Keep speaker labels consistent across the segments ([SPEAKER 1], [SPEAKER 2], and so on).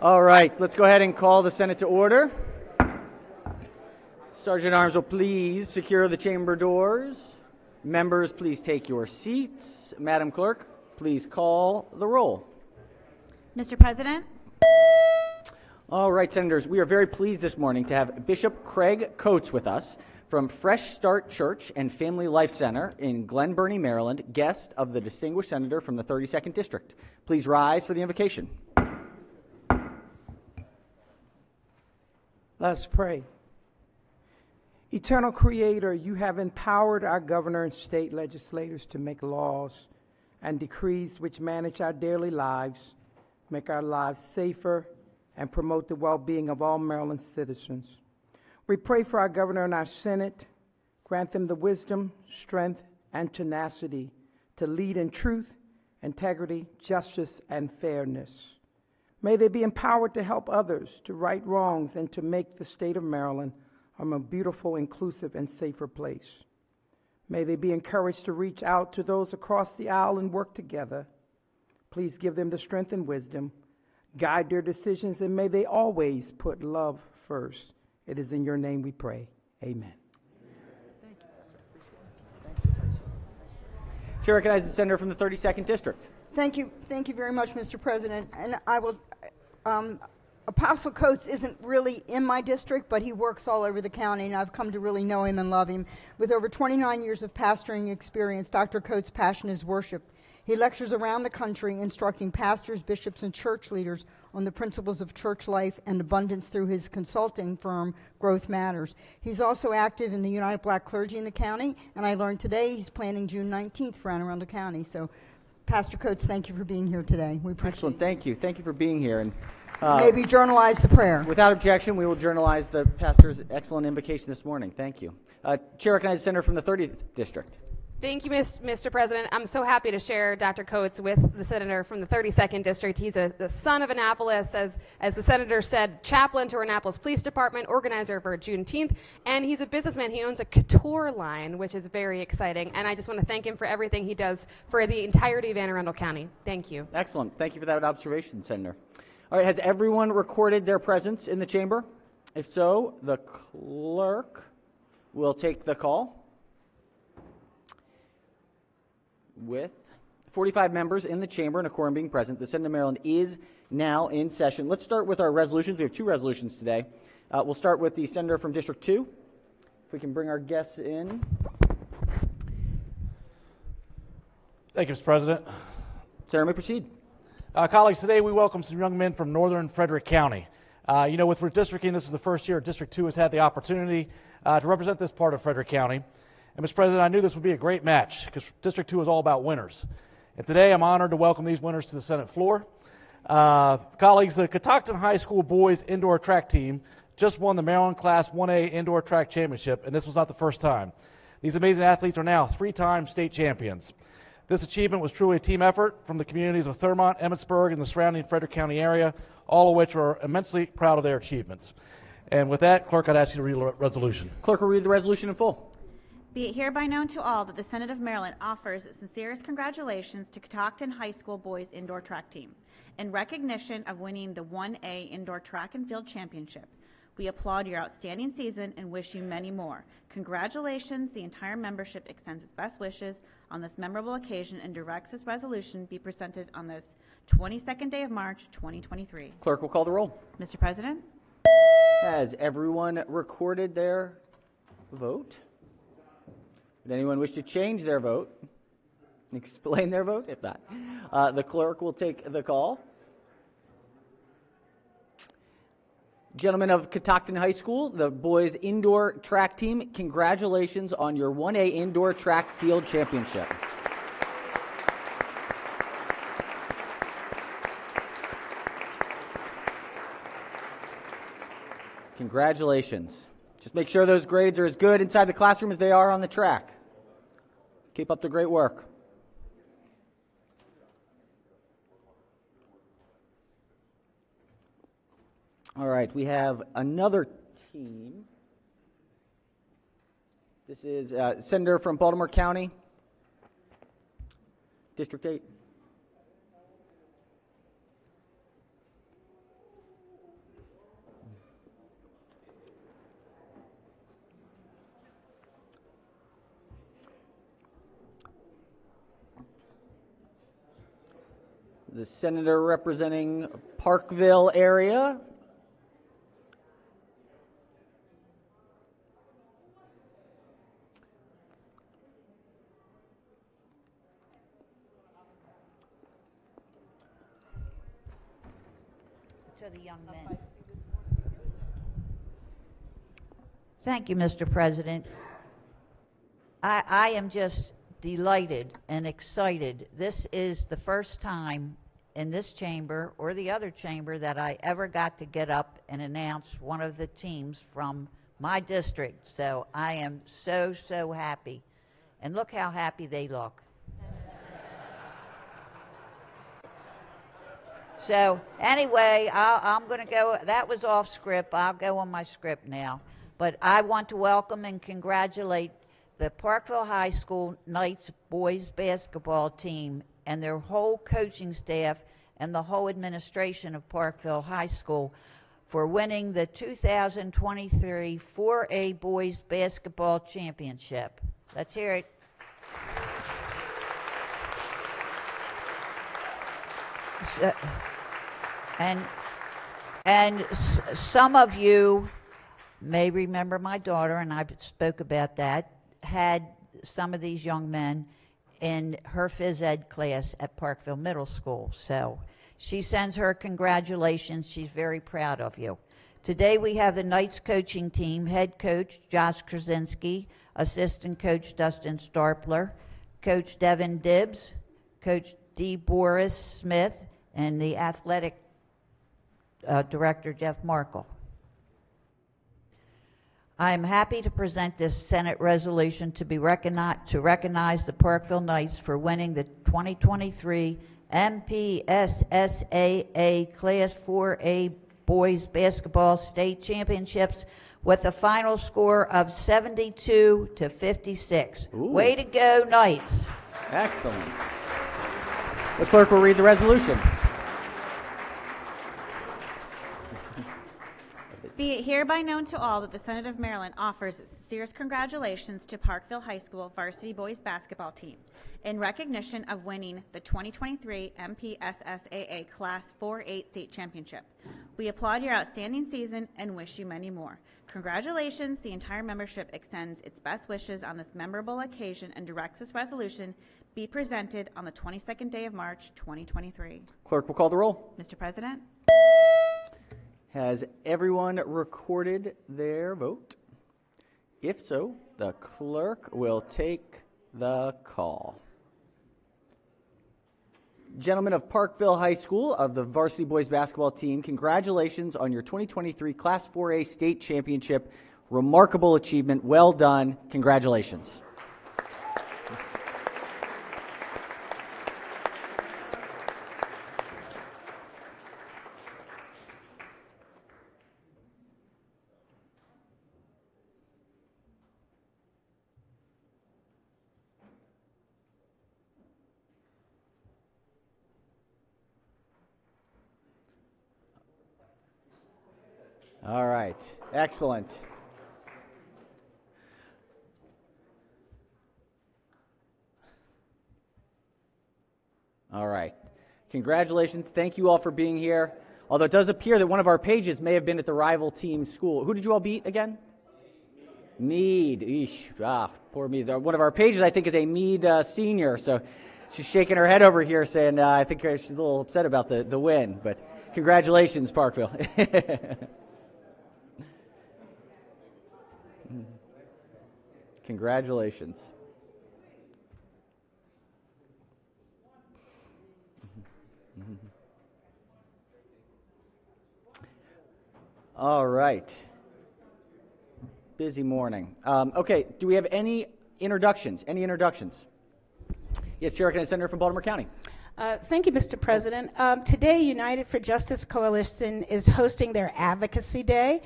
[SPEAKER 1] All right, let's go ahead and call the Senate to order. Sergeant at Arms will please secure the chamber doors. Members, please take your seats. Madam Clerk, please call the roll.
[SPEAKER 2] Mr. President.
[SPEAKER 1] All right, Senators, we are very pleased this morning to have Bishop Craig Coates with us from Fresh Start Church and Family Life Center in Glen Burnie, Maryland, guest of the distinguished senator from the 32nd District. Please rise for the invocation.
[SPEAKER 3] Let's pray. Eternal Creator, you have empowered our governor and state legislators to make laws and decrees which manage our daily lives, make our lives safer, and promote the well-being of all Maryland citizens. We pray for our governor and our Senate. Grant them the wisdom, strength, and tenacity to lead in truth, integrity, justice, and fairness. May they be empowered to help others, to right wrongs, and to make the state of Maryland a more beautiful, inclusive, and safer place. May they be encouraged to reach out to those across the aisle and work together. Please give them the strength and wisdom, guide their decisions, and may they always put love first. It is in your name we pray. Amen.
[SPEAKER 1] Thank you. Chair recognizes the senator from the 32nd District.
[SPEAKER 4] Thank you very much, Mr. President. And I will, Apostle Coates isn't really in my district, but he works all over the county, and I've come to really know him and love him. With over 29 years of pastoring experience, Dr. Coates' passion is worship. He lectures around the country, instructing pastors, bishops, and church leaders on the principles of church life and abundance through his consulting firm, Growth Matters. He's also active in the United Black Clergy in the county, and I learned today he's planning June 19th for Anne Arundel County. So, Pastor Coates, thank you for being here today. We appreciate
[SPEAKER 1] Excellent. Thank you. Thank you for being here. And
[SPEAKER 4] maybe journalize the prayer.
[SPEAKER 1] without objection, we will journalize the pastor's excellent invocation this morning. Thank you. Chair recognizes the senator from the 30th District.
[SPEAKER 5] Thank you, Mr. President. I'm so happy to share Dr. Coates with the senator from the 32nd District. He's the son of Annapolis, as the senator said, chaplain to our Annapolis Police Department, organizer for Juneteenth, and he's a businessman. He owns a couture line, which is very exciting, and I just want to thank him for everything he does for the entirety of Anne Arundel County. Thank you.
[SPEAKER 1] Excellent. Thank you for that observation, Senator. All right, has everyone recorded their presence in the chamber? If so, the clerk will take the call. With 45 members in the chamber and a quorum being present, the Senate of Maryland is now in session. Let's start with our resolutions. We have two resolutions today. We'll start with the senator from District 2. If we can bring our guests in.
[SPEAKER 6] Thank you, Mr. President.
[SPEAKER 1] Senator, may proceed.
[SPEAKER 6] Colleagues, today we welcome some young men from northern Frederick County. With redistricting, this is the first year District 2 has had the opportunity to represent this part of Frederick County. And Mr. President, I knew this would be a great match because District 2 is all about winners. And today I'm honored to welcome these winners to the Senate floor. Colleagues, the Catoctin High School boys indoor track team just won the Maryland Class 1A Indoor Track Championship, and this was not the first time. These amazing athletes are now three-time state champions. This achievement was truly a team effort from the communities of Thurmont, Emmitsburg, and the surrounding Frederick County area, all of which are immensely proud of their achievements. And with that, Clerk, I'd ask you to read the resolution.
[SPEAKER 1] Clerk will read the resolution in full.
[SPEAKER 2] Be it hereby known to all that the Senate of Maryland offers its sincerest congratulations to Catoctin High School boys indoor track team in recognition of winning the 1A Indoor Track and Field Championship. We applaud your outstanding season and wish you many more. Congratulations. The entire membership extends its best wishes on this memorable occasion and directs this resolution be presented on this 22nd day of March, 2023.
[SPEAKER 1] Clerk will call the roll.
[SPEAKER 2] Mr. President.
[SPEAKER 1] Has everyone recorded their vote? Would anyone wish to change their vote? Explain their vote? If not, the clerk will take the call. Gentlemen of Catoctin High School, the boys indoor track team, congratulations on your 1A Indoor Track Field Championship. Congratulations. Just make sure those grades are as good inside the classroom as they are on the track. Keep up the great work. All right, we have another team. This is Senator from Baltimore County, District 8. the senator representing Parkville area.
[SPEAKER 7] To the young men. Thank you, Mr. President. I am just delighted and excited. This is the first time in this chamber or the other chamber that I ever got to get up and announce one of the teams from my district. So I am so, so happy. And look how happy they look. So anyway, I'm going to go. That was off script. I'll go on my script now. But I want to welcome and congratulate the Parkville High School Knights boys basketball team and their whole coaching staff and the whole administration of Parkville High School for winning the 2023 4A boys basketball championship. Let's hear it. So, some of you may remember my daughter, and I spoke about that, had some of these young men in her phys ed class at Parkville Middle School. So she sends her congratulations. She's very proud of you. Today we have the Knights coaching team, head coach Josh Krasinski, assistant coach Dustin Starpler, coach Devin Dibbs, coach D. Boris Smith, and the athletic director Jeff Markle. I am happy to present this Senate resolution to recognize the Parkville Knights for winning the 2023 MPSSAA Class 4A Boys Basketball State Championships with a final score of 72-56.
[SPEAKER 1] Ooh.
[SPEAKER 7] Way to go, Knights.
[SPEAKER 1] Excellent. The clerk will read the resolution.
[SPEAKER 2] Be it hereby known to all that the Senate of Maryland offers its sincerest congratulations to Parkville High School varsity boys basketball team in recognition of winning the 2023 MPSSAA Class 4-8 state championship. We applaud your outstanding season and wish you many more. Congratulations. The entire membership extends its best wishes on this memorable occasion and directs this resolution be presented on the 22nd day of March 2023.
[SPEAKER 1] Clerk will call the roll.
[SPEAKER 2] Mr. President?
[SPEAKER 1] Has everyone recorded their vote? If so, the clerk will take the call. Gentlemen of Parkville High School of the varsity boys basketball team, congratulations on your 2023 Class 4A state championship. Remarkable achievement. Well done. Congratulations. All right, excellent. All right, congratulations. Thank you all for being here. Although it does appear that one of our pages may have been at the rival team's school. Who did you all beat again? Meade. Eesh, poor Meade. One of our pages, I think, is a Meade senior. So she's shaking her head over here saying, I think she's a little upset about the win. But congratulations, Parkville. Congratulations. All right. Busy morning. Okay, do we have any introductions? Yes, Chair, Senator from Baltimore County.
[SPEAKER 8] Thank you, Mr. President. Today, United for Justice Coalition is hosting their Advocacy Day.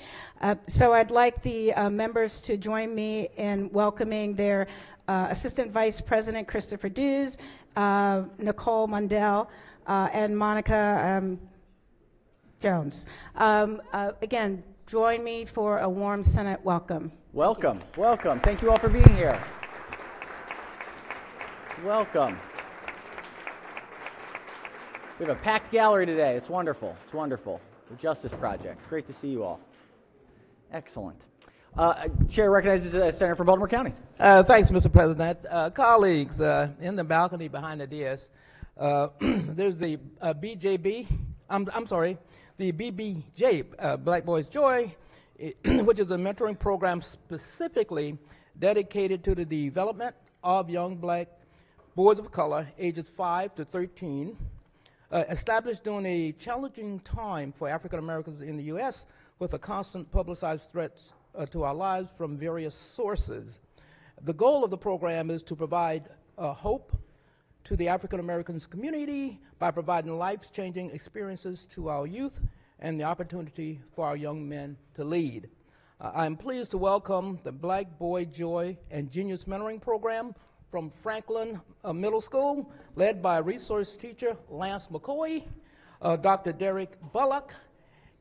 [SPEAKER 8] So I'd like the members to join me in welcoming their Assistant Vice President, Christopher Dews, Nicole Mundell, and Monica Jones. Again, join me for a warm Senate welcome.
[SPEAKER 1] Welcome. Thank you all for being here. Welcome. We have a packed gallery today. It's wonderful. It's wonderful. The Justice Project. Great to see you all. Excellent. Chair recognizes Senator from Baltimore County.
[SPEAKER 9] Thanks, Mr. President. Colleagues, in the balcony behind the dais, there's the BJB, I'm sorry, the BBJ, Black Boys Joy, which is a mentoring program specifically dedicated to the development of young black boys of color ages 5 to 13, established during a challenging time for African Americans in the U.S. with a constant publicized threats to our lives from various sources. The goal of the program is to provide hope to the African Americans community by providing life-changing experiences to our youth and the opportunity for our young men to lead. I am pleased to welcome the Black Boy Joy and Genius Mentoring Program from Franklin Middle School, led by resource teacher Lance McCoy, Dr. Derek Bullock,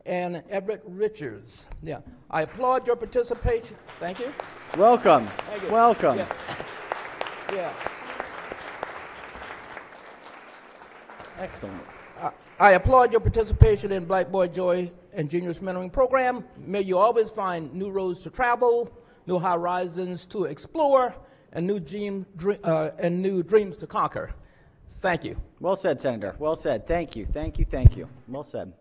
[SPEAKER 9] and Everett Richards. Yeah, I applaud your participation. Thank you.
[SPEAKER 1] Welcome.
[SPEAKER 9] Thank you.
[SPEAKER 1] Welcome.
[SPEAKER 9] Yeah.
[SPEAKER 1] Excellent.
[SPEAKER 9] I applaud your participation in Black Boy Joy and Genius Mentoring Program. May you always find new roads to travel, new horizons to explore, and new dreams to conquer. Thank you.
[SPEAKER 1] Well said, Senator. Well said. Thank you. Thank you. Thank you. Well said.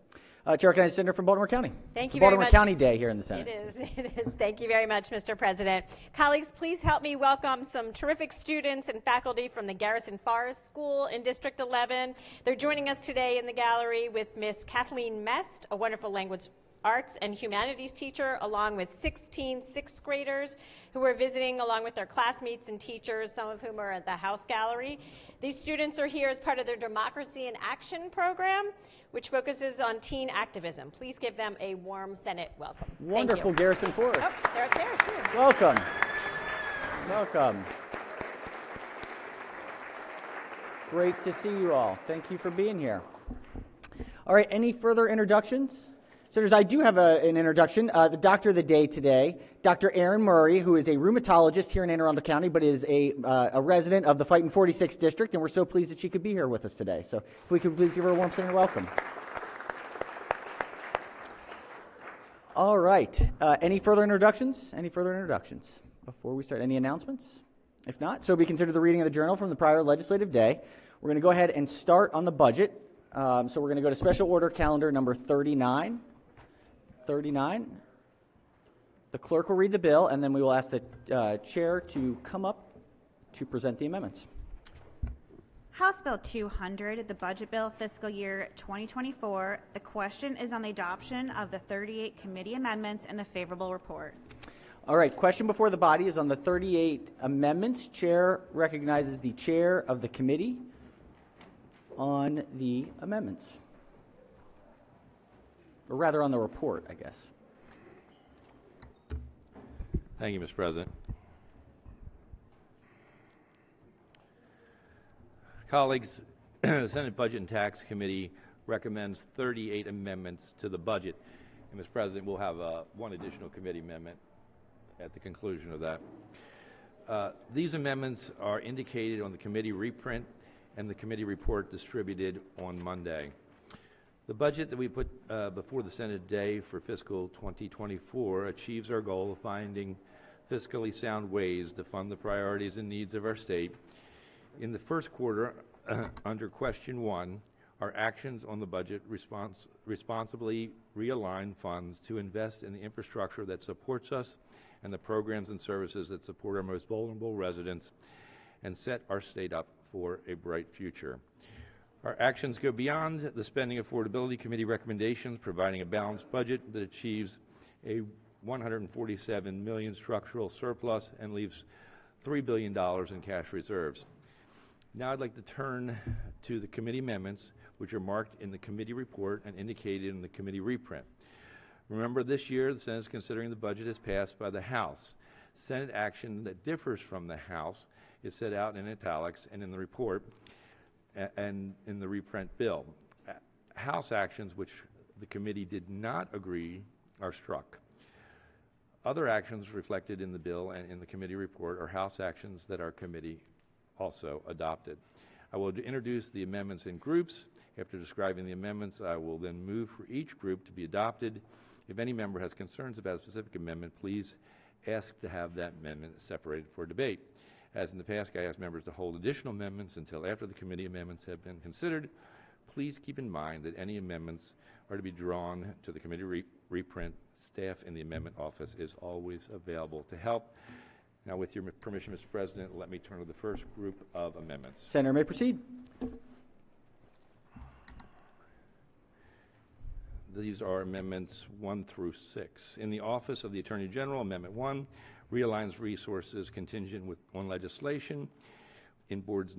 [SPEAKER 1] Chair recognizes Senator from Baltimore County.
[SPEAKER 10] Thank you
[SPEAKER 1] Baltimore
[SPEAKER 10] very much.
[SPEAKER 1] County Day here in the Senate.
[SPEAKER 10] It is. It is. Thank you very much, Mr. President. Colleagues, please help me welcome some terrific students and faculty from the Garrison Forest School in District 11. They're joining us today in the gallery with Miss Kathleen Mest, a wonderful language arts and humanities teacher, along with 16 sixth graders who are visiting along with their classmates and teachers, some of whom are at the House Gallery. These students are here as part of their Democracy in Action program, which focuses on teen activism. Please give them a warm Senate welcome.
[SPEAKER 1] Wonderful,
[SPEAKER 10] Thank you.
[SPEAKER 1] Garrison Forest.
[SPEAKER 10] Oh, they're up there too.
[SPEAKER 1] Welcome. Welcome. Great to see you all. Thank you for being here. All right, any further introductions? Senators, I do have an introduction. The doctor of the day today, Dr. Erin Murray, who is a rheumatologist here in Anne Arundel County, but is a resident of the Fightin' 46th District, and we're so pleased that she could be here with us today. So if we could please give her a warm Senator welcome. All right. Any further introductions? Any further introductions before we start? Any announcements? If not, so be considered the reading of the journal from the prior legislative day. We're going to go ahead and start on the budget. So we're going to go to special order calendar number 39. 39. The clerk will read the bill, and then we will ask the chair to come up to present the amendments.
[SPEAKER 2] House Bill 200, the Budget Bill Fiscal Year 2024. The question is on the adoption of the 38 committee amendments and the favorable report.
[SPEAKER 1] All right, question before the body is on the 38 amendments. Chair recognizes the chair of the committee on the amendments. Or rather on the report, I guess.
[SPEAKER 11] Thank you, Mr. President. Colleagues, the Senate Budget and Tax Committee recommends 38 amendments to the budget. And, Mr. President, we'll have one additional committee amendment at the conclusion of that. These amendments are indicated on the committee reprint and the committee report distributed on Monday. The budget that we put before the Senate today for fiscal 2024 achieves our goal of finding fiscally sound ways to fund the priorities and needs of our state. In the first quarter, under question 1, our actions on the budget responsibly realign funds to invest in the infrastructure that supports us and the programs and services that support our most vulnerable residents and set our state up for a bright future. Our actions go beyond the Spending Affordability Committee recommendations, providing a balanced budget that achieves a $147 million structural surplus and leaves $3 billion in cash reserves. Now I'd like to turn to the committee amendments, which are marked in the committee report and indicated in the committee reprint. Remember, this year the Senate is considering the budget as passed by the House. Senate action that differs from the House is set out in italics and in the report and in the reprint bill. House actions which the committee did not agree are struck. Other actions reflected in the bill and in the committee report are House actions that our committee also adopted. I will introduce the amendments in groups After describing the amendments, I will then move for each group to be adopted. If any member has concerns about a specific amendment, please ask to have that amendment separated for debate. As in the past, I ask members to hold additional amendments until after the committee amendments have been considered. Please keep in mind that any amendments are to be drawn to the committee reprint. Staff in the amendment office is always available to help. Now, with your permission, Mr. President, let me turn to the first group of amendments.
[SPEAKER 1] Senator may proceed.
[SPEAKER 11] These are amendments 1 through 6. In the Office of the Attorney General, Amendment 1 realigns resources contingent on legislation. In boards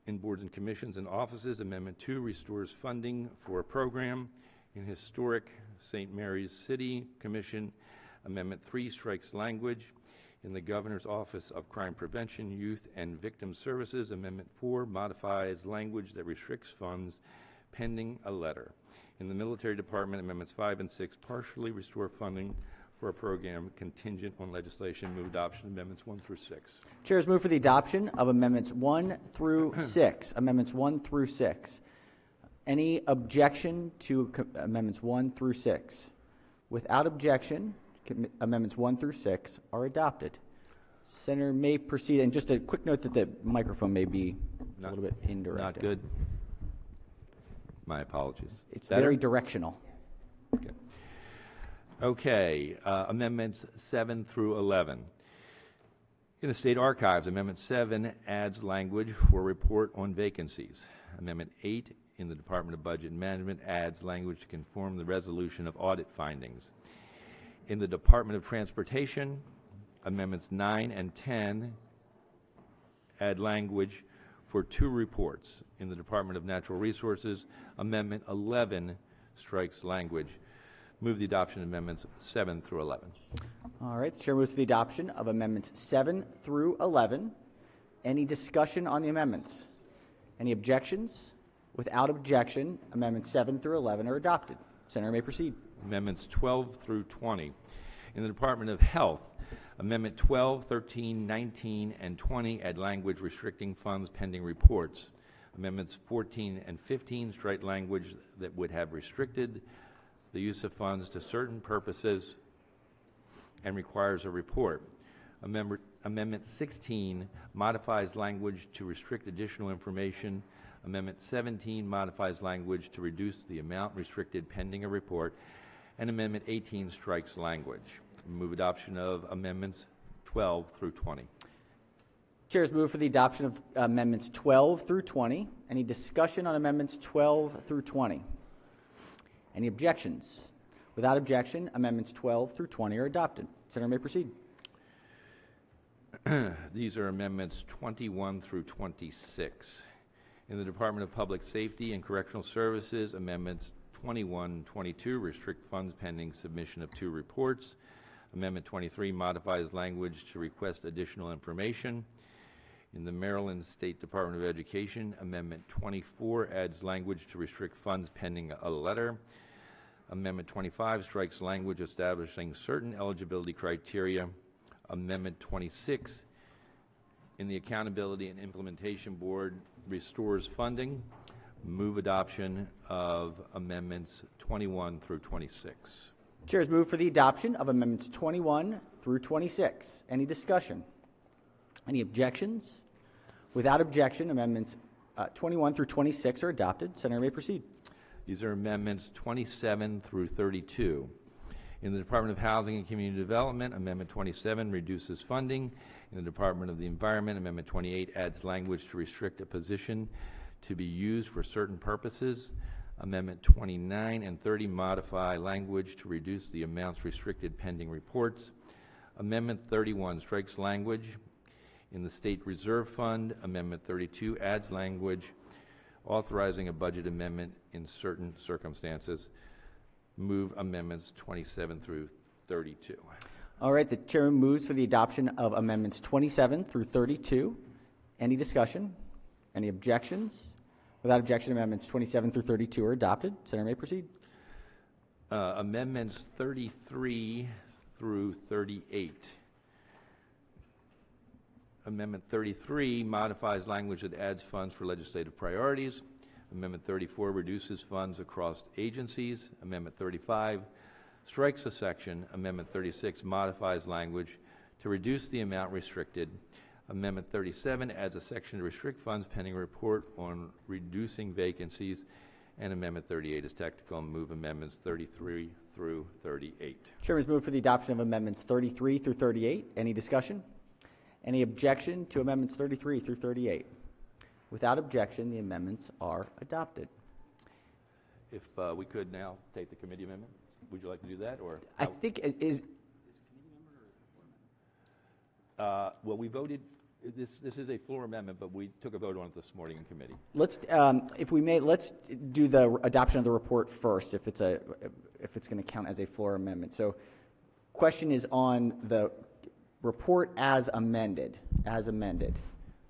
[SPEAKER 11] and commissions and offices, Amendment 2 restores funding for a program. In Historic St. Mary's City Commission, Amendment 3 strikes language. In the Governor's Office of Crime Prevention, Youth and Victim Services, Amendment 4 modifies language that restricts funds pending a letter. In the Military Department, Amendments 5 and 6 partially restore funding for a program contingent on legislation. Move adoption of Amendments 1 through 6.
[SPEAKER 1] Chair has moved for the adoption of Amendments 1 through 6. Amendments 1 through 6. Any objection to Amendments 1 through 6? Without objection, Amendments 1 through 6 are adopted. Senator may proceed. And just a quick note that the microphone may be a little bit indirect.
[SPEAKER 11] Not good. My apologies.
[SPEAKER 1] It's
[SPEAKER 11] Better?
[SPEAKER 1] very directional.
[SPEAKER 11] Okay, Amendments 7 through 11. In the State Archives, Amendment 7 adds language for report on vacancies. Amendment 8 in the Department of Budget and Management adds language to conform the resolution of audit findings. In the Department of Transportation, Amendments 9 and 10 add language for 2 reports. In the Department of Natural Resources, Amendment 11 strikes language. Move the adoption of Amendments 7 through 11.
[SPEAKER 1] All right, the chair moves to the adoption of Amendments 7 through 11. Any discussion on the amendments? Any objections? Without objection, Amendments 7 through 11 are adopted. Senator may proceed.
[SPEAKER 11] Amendments 12 through 20. In the Department of Health, Amendment 12, 13, 19, and 20 add language restricting funds pending reports. Amendments 14 and 15 strike language that would have restricted the use of funds to certain purposes and requires a report. Amendment 16 modifies language to restrict additional information. Amendment 17 modifies language to reduce the amount restricted pending a report. And Amendment 18 strikes language. Move adoption of Amendments 12 through 20.
[SPEAKER 1] Chair has moved for the adoption of Amendments 12 through 20. Any discussion on Amendments 12 through 20? Any objections? Without objection, Amendments 12 through 20 are adopted. Senator may proceed.
[SPEAKER 11] These are Amendments 21 through 26. In the Department of Public Safety and Correctional Services, Amendments 21 and 22 restrict funds pending submission of 2 reports. Amendment 23 modifies language to request additional information. In the Maryland State Department of Education, Amendment 24 adds language to restrict funds pending a letter. Amendment 25 strikes language establishing certain eligibility criteria. Amendment 26 in the Accountability and Implementation Board restores funding. Move adoption of Amendments 21 through 26.
[SPEAKER 1] Chair has moved for the adoption of Amendments 21 through 26. Any discussion? Any objections? Without objection, Amendments 21 through 26 are adopted. Senator may proceed.
[SPEAKER 11] These are Amendments 27 through 32. In the Department of Housing and Community Development, Amendment 27 reduces funding. In the Department of the Environment, Amendment 28 adds language to restrict a position to be used for certain purposes. Amendment 29 and 30 modify language to reduce the amounts restricted pending reports. Amendment 31 strikes language. In the State Reserve Fund, Amendment 32 adds language authorizing a budget amendment in certain circumstances. Move Amendments 27 through 32.
[SPEAKER 1] All right, the chair moves for the adoption of Amendments 27 through 32. Any discussion? Any objections? Without objection, Amendments 27 through 32 are adopted. Senator may proceed.
[SPEAKER 11] Amendments 33 through 38. Amendment 33 modifies language that adds funds for legislative priorities. Amendment 34 reduces funds across agencies. Amendment 35 strikes a section. Amendment 36 modifies language to reduce the amount restricted. Amendment 37 adds a section to restrict funds pending report on reducing vacancies. And Amendment 38 is technical and move amendments 33 through 38.
[SPEAKER 1] Chairman's moved for the adoption of amendments 33 through 38. Any discussion? Any objection to amendments 33 through 38? Without objection, the amendments are adopted.
[SPEAKER 11] If we could now take the committee amendment, would you like to do that? Or
[SPEAKER 1] I think is
[SPEAKER 11] well, we voted. This is a floor amendment, but we took a vote on it this morning in committee.
[SPEAKER 1] let's if we may, let's do the adoption of the report first, if it's going to count as a floor amendment. So, question is on the report as amended. As amended,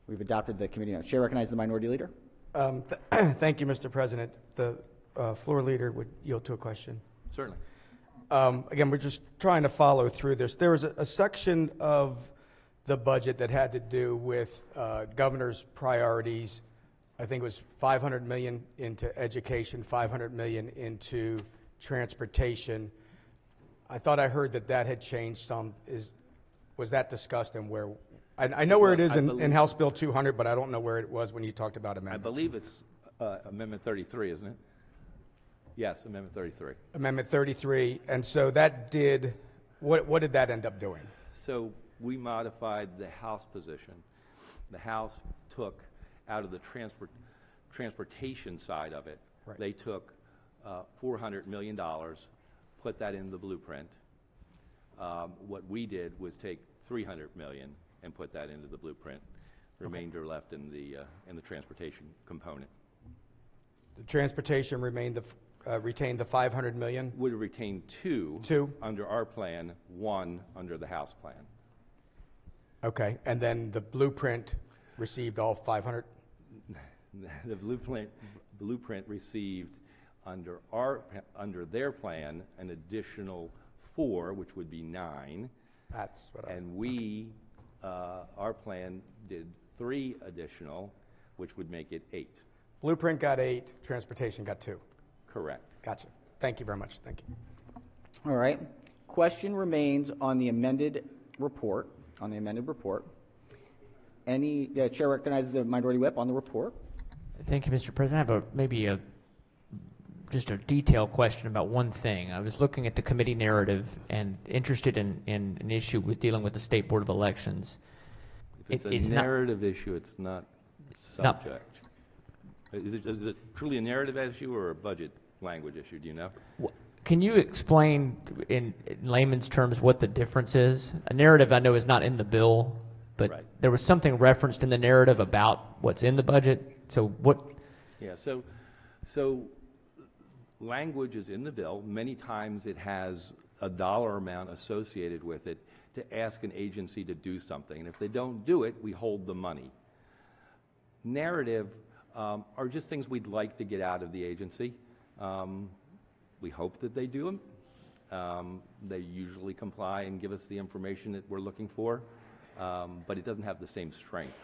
[SPEAKER 1] we've adopted the committee amendment. Chair recognizes the minority leader.
[SPEAKER 3] Thank you, Mr. President. The floor leader would yield to a question.
[SPEAKER 11] Certainly.
[SPEAKER 3] Again, we're just trying to follow through this. There was a section of the budget that had to do with governor's priorities. I think it was $500 million into education, $500 million into transportation. I thought I heard that had changed some. Was that discussed, and where? I know where it is in House Bill 200, but I don't know where it was when you talked about amendments.
[SPEAKER 11] I believe it's Amendment 33, isn't it? Yes, Amendment 33.
[SPEAKER 3] Amendment 33, and so that did, what did that end up doing?
[SPEAKER 11] So we modified the House position. The House took out of the transportation side of it,
[SPEAKER 3] Right.
[SPEAKER 11] They took $400 million, put that in the blueprint. What we did was take $300 million and put that into the blueprint. Remainder left in the transportation component.
[SPEAKER 3] The transportation retained the $500 million?
[SPEAKER 11] Would have retained two under our plan, one under the House plan.
[SPEAKER 3] Okay, and then the blueprint received all 500?
[SPEAKER 11] The blueprint received under their plan an additional 4, which would be 9.
[SPEAKER 3] That's what I was.
[SPEAKER 11] And we, our plan did 3 additional, which would make it 8.
[SPEAKER 3] Blueprint got 8, transportation got 2.
[SPEAKER 11] Correct.
[SPEAKER 3] Gotcha. Thank you very much. Thank you.
[SPEAKER 1] All right. Question remains on the amended report. Any chair recognizes the minority whip on the report.
[SPEAKER 12] Thank you, Mr. President. I have just a detailed question about one thing. I was looking at the committee narrative and interested in an issue with dealing with the State Board of Elections.
[SPEAKER 11] If it's a narrative issue, it's not subject. Is it truly a narrative issue or a budget language issue? Do you know?
[SPEAKER 12] Can you explain in layman's terms what the difference is? A narrative I know is not in the bill, but
[SPEAKER 11] Right.
[SPEAKER 12] There was something referenced in the narrative about what's in the budget. So what?
[SPEAKER 11] Yeah, so language is in the bill. Many times it has a dollar amount associated with it to ask an agency to do something. And if they don't do it, we hold the money. Narrative are just things we'd like to get out of the agency. We hope that they do them. They usually comply and give us the information that we're looking for, but it doesn't have the same strength.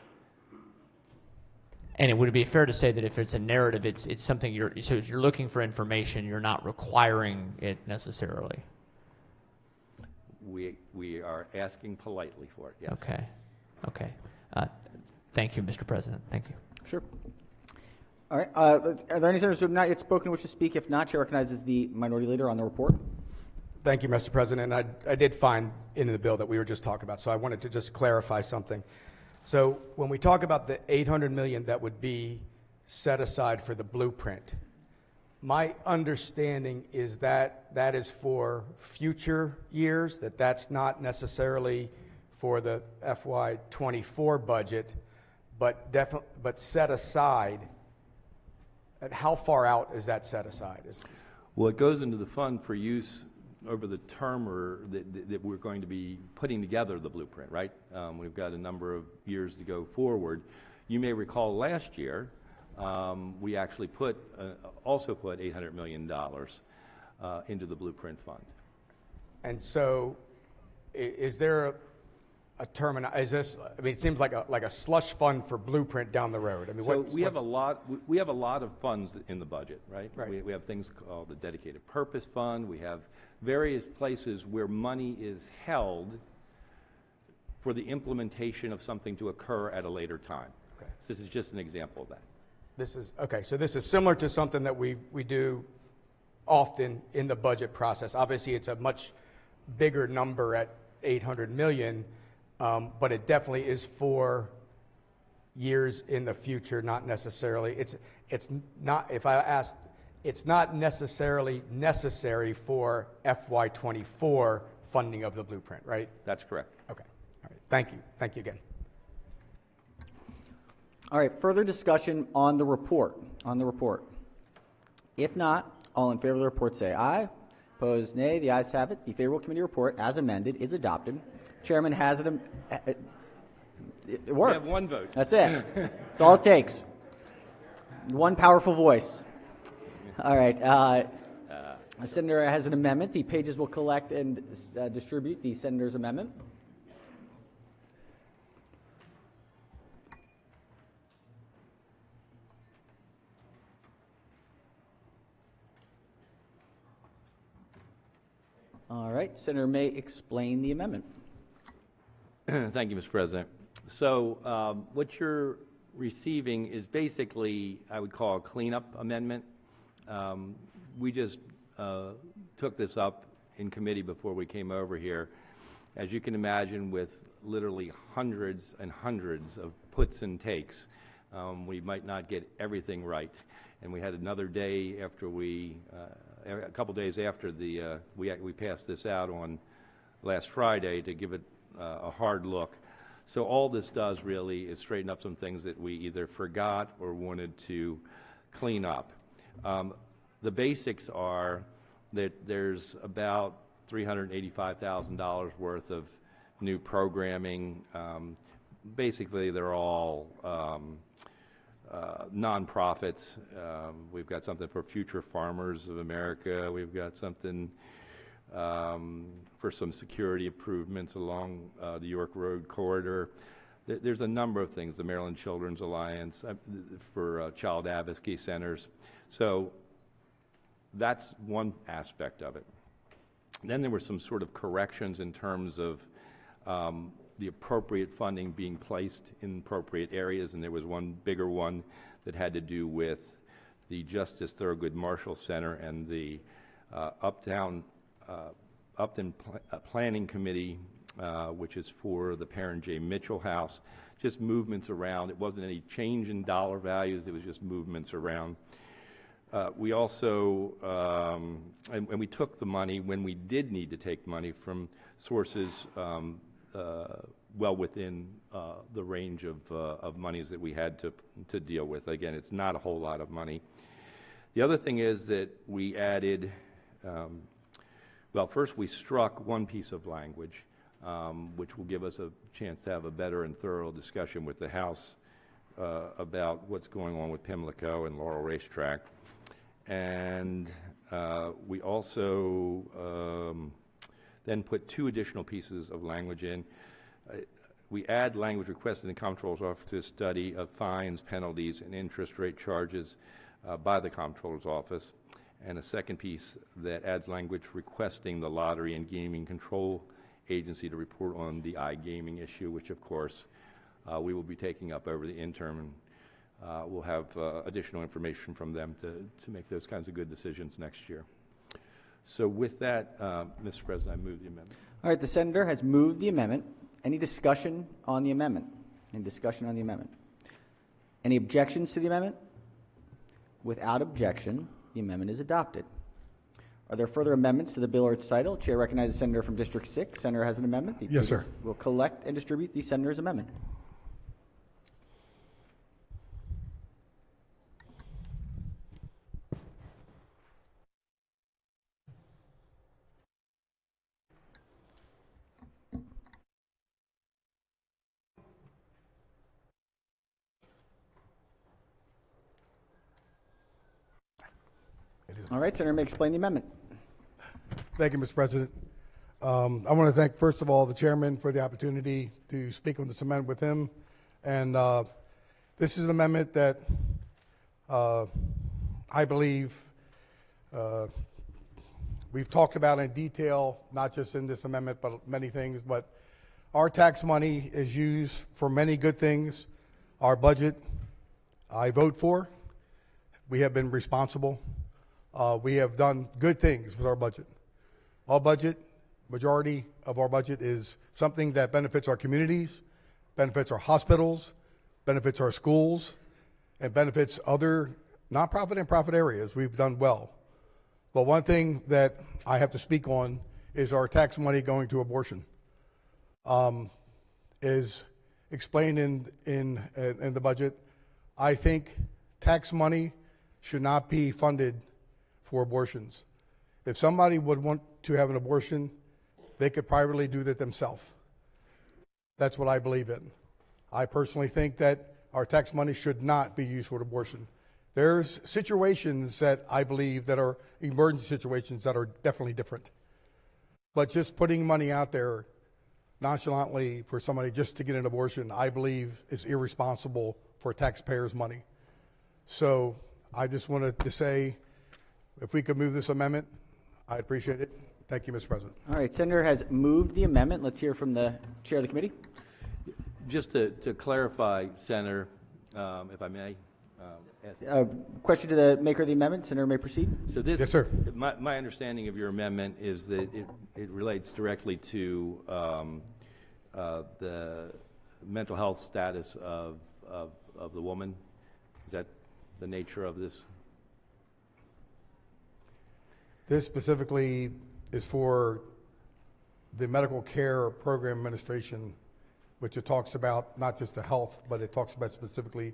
[SPEAKER 12] And it would be fair to say that if it's a narrative, it's something so if you're looking for information, you're not requiring it necessarily.
[SPEAKER 11] We are asking politely for it, yes.
[SPEAKER 12] Okay. Thank you, Mr. President. Thank you.
[SPEAKER 1] Sure. All right. Are there any senators who have not yet spoken who wish to speak? If not, chair recognizes the minority leader on the report.
[SPEAKER 3] Thank you, Mr. President. I did find in the bill that we were just talking about, so I wanted to just clarify something. So when we talk about the $800 million that would be set aside for the blueprint, my understanding is that that is for future years, that's not necessarily for the FY24 budget, but set aside. At how far out is that set aside?
[SPEAKER 11] Well, it goes into the fund for use over the term that we're going to be putting together the blueprint, right? We've got a number of years to go forward. You may recall last year, we actually also put $800 million into the blueprint fund.
[SPEAKER 3] And so is there
[SPEAKER 13] a terminal? Is this? I mean, it seems like a slush fund for Blueprint down the road. I mean,
[SPEAKER 11] So we have a lot. We have a lot of funds in the budget, right?
[SPEAKER 13] Right.
[SPEAKER 11] We have things called the dedicated purpose fund. We have various places where money is held for the implementation of something to occur at a later time.
[SPEAKER 13] Okay.
[SPEAKER 11] This is just an example of that.
[SPEAKER 13] This is okay. So this is similar to something that we do often in the budget process. Obviously, it's a much bigger number at 800 million, but it definitely is for years in the future. Not necessarily. It's not. If I asked, it's not necessarily necessary for FY24 funding of the Blueprint, right?
[SPEAKER 11] That's correct.
[SPEAKER 13] Okay. All right. Thank you. Thank you again.
[SPEAKER 1] All right, further discussion on the report. If not, all in favor of the report say aye. Opposed, nay. The ayes have it. The favorable committee report, as amended, is adopted. Chairman has it. It worked.
[SPEAKER 11] We have one vote.
[SPEAKER 1] That's it. That's all it takes. One powerful voice. All right. The senator has an amendment. The pages will collect and distribute the senator's amendment. All right, Senator may explain the amendment.
[SPEAKER 11] Thank you, Mr. President. So what you're receiving is basically, I would call a cleanup amendment. We just took this up in committee before we came over here. As you can imagine, with literally hundreds and hundreds of puts and takes, we might not get everything right. And we had another day after a couple days after we passed this out on last Friday to give it a hard look. So all this does really is straighten up some things that we either forgot or wanted to clean up. The basics are that there's about $385,000 worth of new programming. Basically, they're all nonprofits. We've got something for Future Farmers of America. We've got something for some security improvements along the York Road corridor. There's a number of things, the Maryland Children's Alliance, for child advocacy centers. So that's one aspect of it. Then there were some sort of corrections in terms of the appropriate funding being placed in appropriate areas, and there was one bigger one that had to do with the Justice Thurgood Marshall Center and the Upton Planning Committee, which is for the Parent J. Mitchell House. Just movements around. It wasn't any change in dollar values. It was just movements around. We also, and we took the money when we did need to take money from sources well within the range of monies that we had to deal with. Again, it's not a whole lot of money. The other thing is that we added, well, first we struck one piece of language, which will give us a chance to have a better and thorough discussion with the House about what's going on with Pimlico and Laurel Racetrack. And we also then put two additional pieces of language in. We add language requested in the Comptroller's Office to a study of fines, penalties, and interest rate charges by the Comptroller's Office. And a second piece that adds language requesting the Lottery and Gaming Control Agency to report on the iGaming issue, which of course we will be taking up over the interim. And we'll have additional information from them to make those kinds of good decisions next year. So with that, Mr. President, I move the amendment.
[SPEAKER 1] All right, the senator has moved the amendment. Any discussion on the amendment? Any discussion on the amendment? Any objections to the amendment? Without objection, the amendment is adopted. Are there further amendments to the bill or its title? Chair recognizes the senator from District 6. Senator has an amendment. The
[SPEAKER 14] Yes, sir.
[SPEAKER 1] will collect and distribute the senator's amendment. All right, Senator may explain the amendment.
[SPEAKER 14] Thank you, Mr. President.
[SPEAKER 13] I want to thank, first of all, the chairman for the opportunity to speak on this amendment with him. And this is an amendment that I believe we've talked about in detail, not just in this amendment, but many things. But our tax money is used for many good things. Our budget, I vote for. We have been responsible. We have done good things with our budget. Our budget, majority of our budget is something that benefits our communities, benefits our hospitals, benefits our schools, and benefits other nonprofit and profit areas. We've done well. But one thing that I have to speak on is our tax money going to abortion. Is explained in the budget. I think tax money should not be funded for abortions. If somebody would want to have an abortion, they could privately do that themselves. That's what I believe in. I personally think that our tax money should not be used for abortion. There's situations that I believe that are emergency situations that are definitely different. But just putting money out there nonchalantly for somebody just to get an abortion, I believe is irresponsible for taxpayers' money. So I just wanted to say, if we could move this amendment, I'd appreciate it. Thank you, Mr. President.
[SPEAKER 1] All right, Senator has moved the amendment. Let's hear from the chair of the committee.
[SPEAKER 11] Just to clarify, Senator, if I may.
[SPEAKER 1] Question to the maker of the amendment. Senator may proceed.
[SPEAKER 11] So this,
[SPEAKER 13] yes, sir.
[SPEAKER 11] My understanding of your amendment is that it relates directly to the mental health status of the woman. Is that the nature of this?
[SPEAKER 13] This specifically is for the Medical Care Program Administration, which it talks about not just the health, but it talks about specifically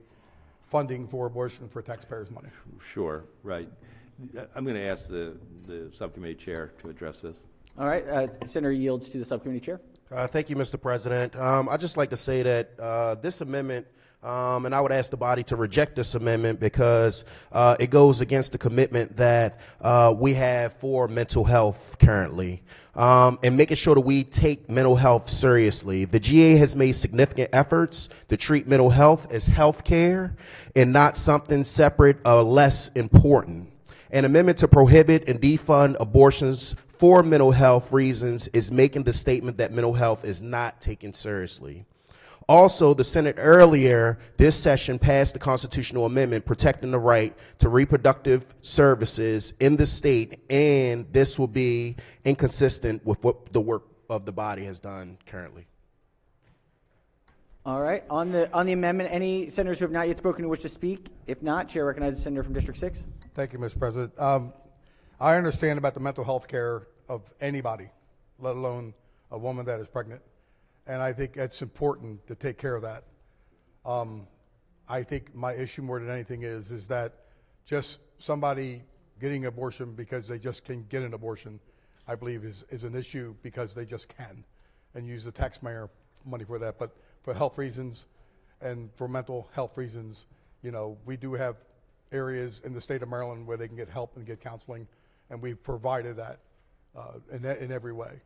[SPEAKER 13] funding for abortion for taxpayers' money.
[SPEAKER 11] Sure, right. I'm going to ask the subcommittee chair to address this.
[SPEAKER 1] All right, Senator yields to the subcommittee chair.
[SPEAKER 14] Thank you, Mr. President. I'd just like to say that this amendment, and I would ask the body to reject this amendment because it goes against the commitment that we have for mental health currently, and making sure that we take mental health seriously. The GA has made significant efforts to treat mental health as health care and not something separate or less important. An amendment to prohibit and defund abortions for mental health reasons is making the statement that mental health is not taken seriously. Also, the Senate earlier this session passed the constitutional amendment protecting the right to reproductive services in the state, and this will be inconsistent with what the work of the body has done currently.
[SPEAKER 1] All right, on the amendment, any senators who have not yet spoken who wish to speak? If not, chair recognizes the senator from District 6.
[SPEAKER 13] Thank you, Mr. President. I understand about the mental health care of anybody, let alone a woman that is pregnant. And I think it's important to take care of that. I think my issue more than anything is that just somebody getting an abortion because they just can get an abortion, I believe is an issue because they just can and use the taxpayer money for that. But for health reasons and for mental health reasons, you know, we do have areas in the state of Maryland where they can get help and get counseling, and we've provided that in every way.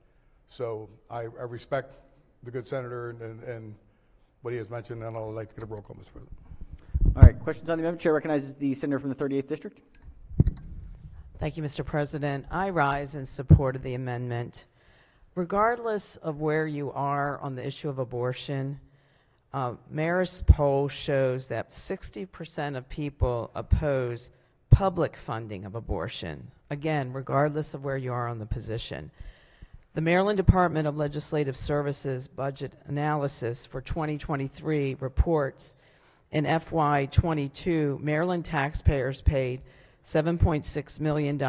[SPEAKER 13] So I respect the good senator and what he has mentioned, and I'd like to get a roll call, Mr. President.
[SPEAKER 1] All right, questions on the amendment? Chair recognizes the senator from the 38th District.
[SPEAKER 15] Thank you, Mr. President. I rise in support of the amendment. Regardless of where you are on the issue of abortion, Marist poll shows that 60% of people oppose public funding of abortion. Again, regardless of where you are on the position. The Maryland Department of Legislative Services budget analysis for 2023 reports in FY22, Maryland taxpayers paid $7.6 million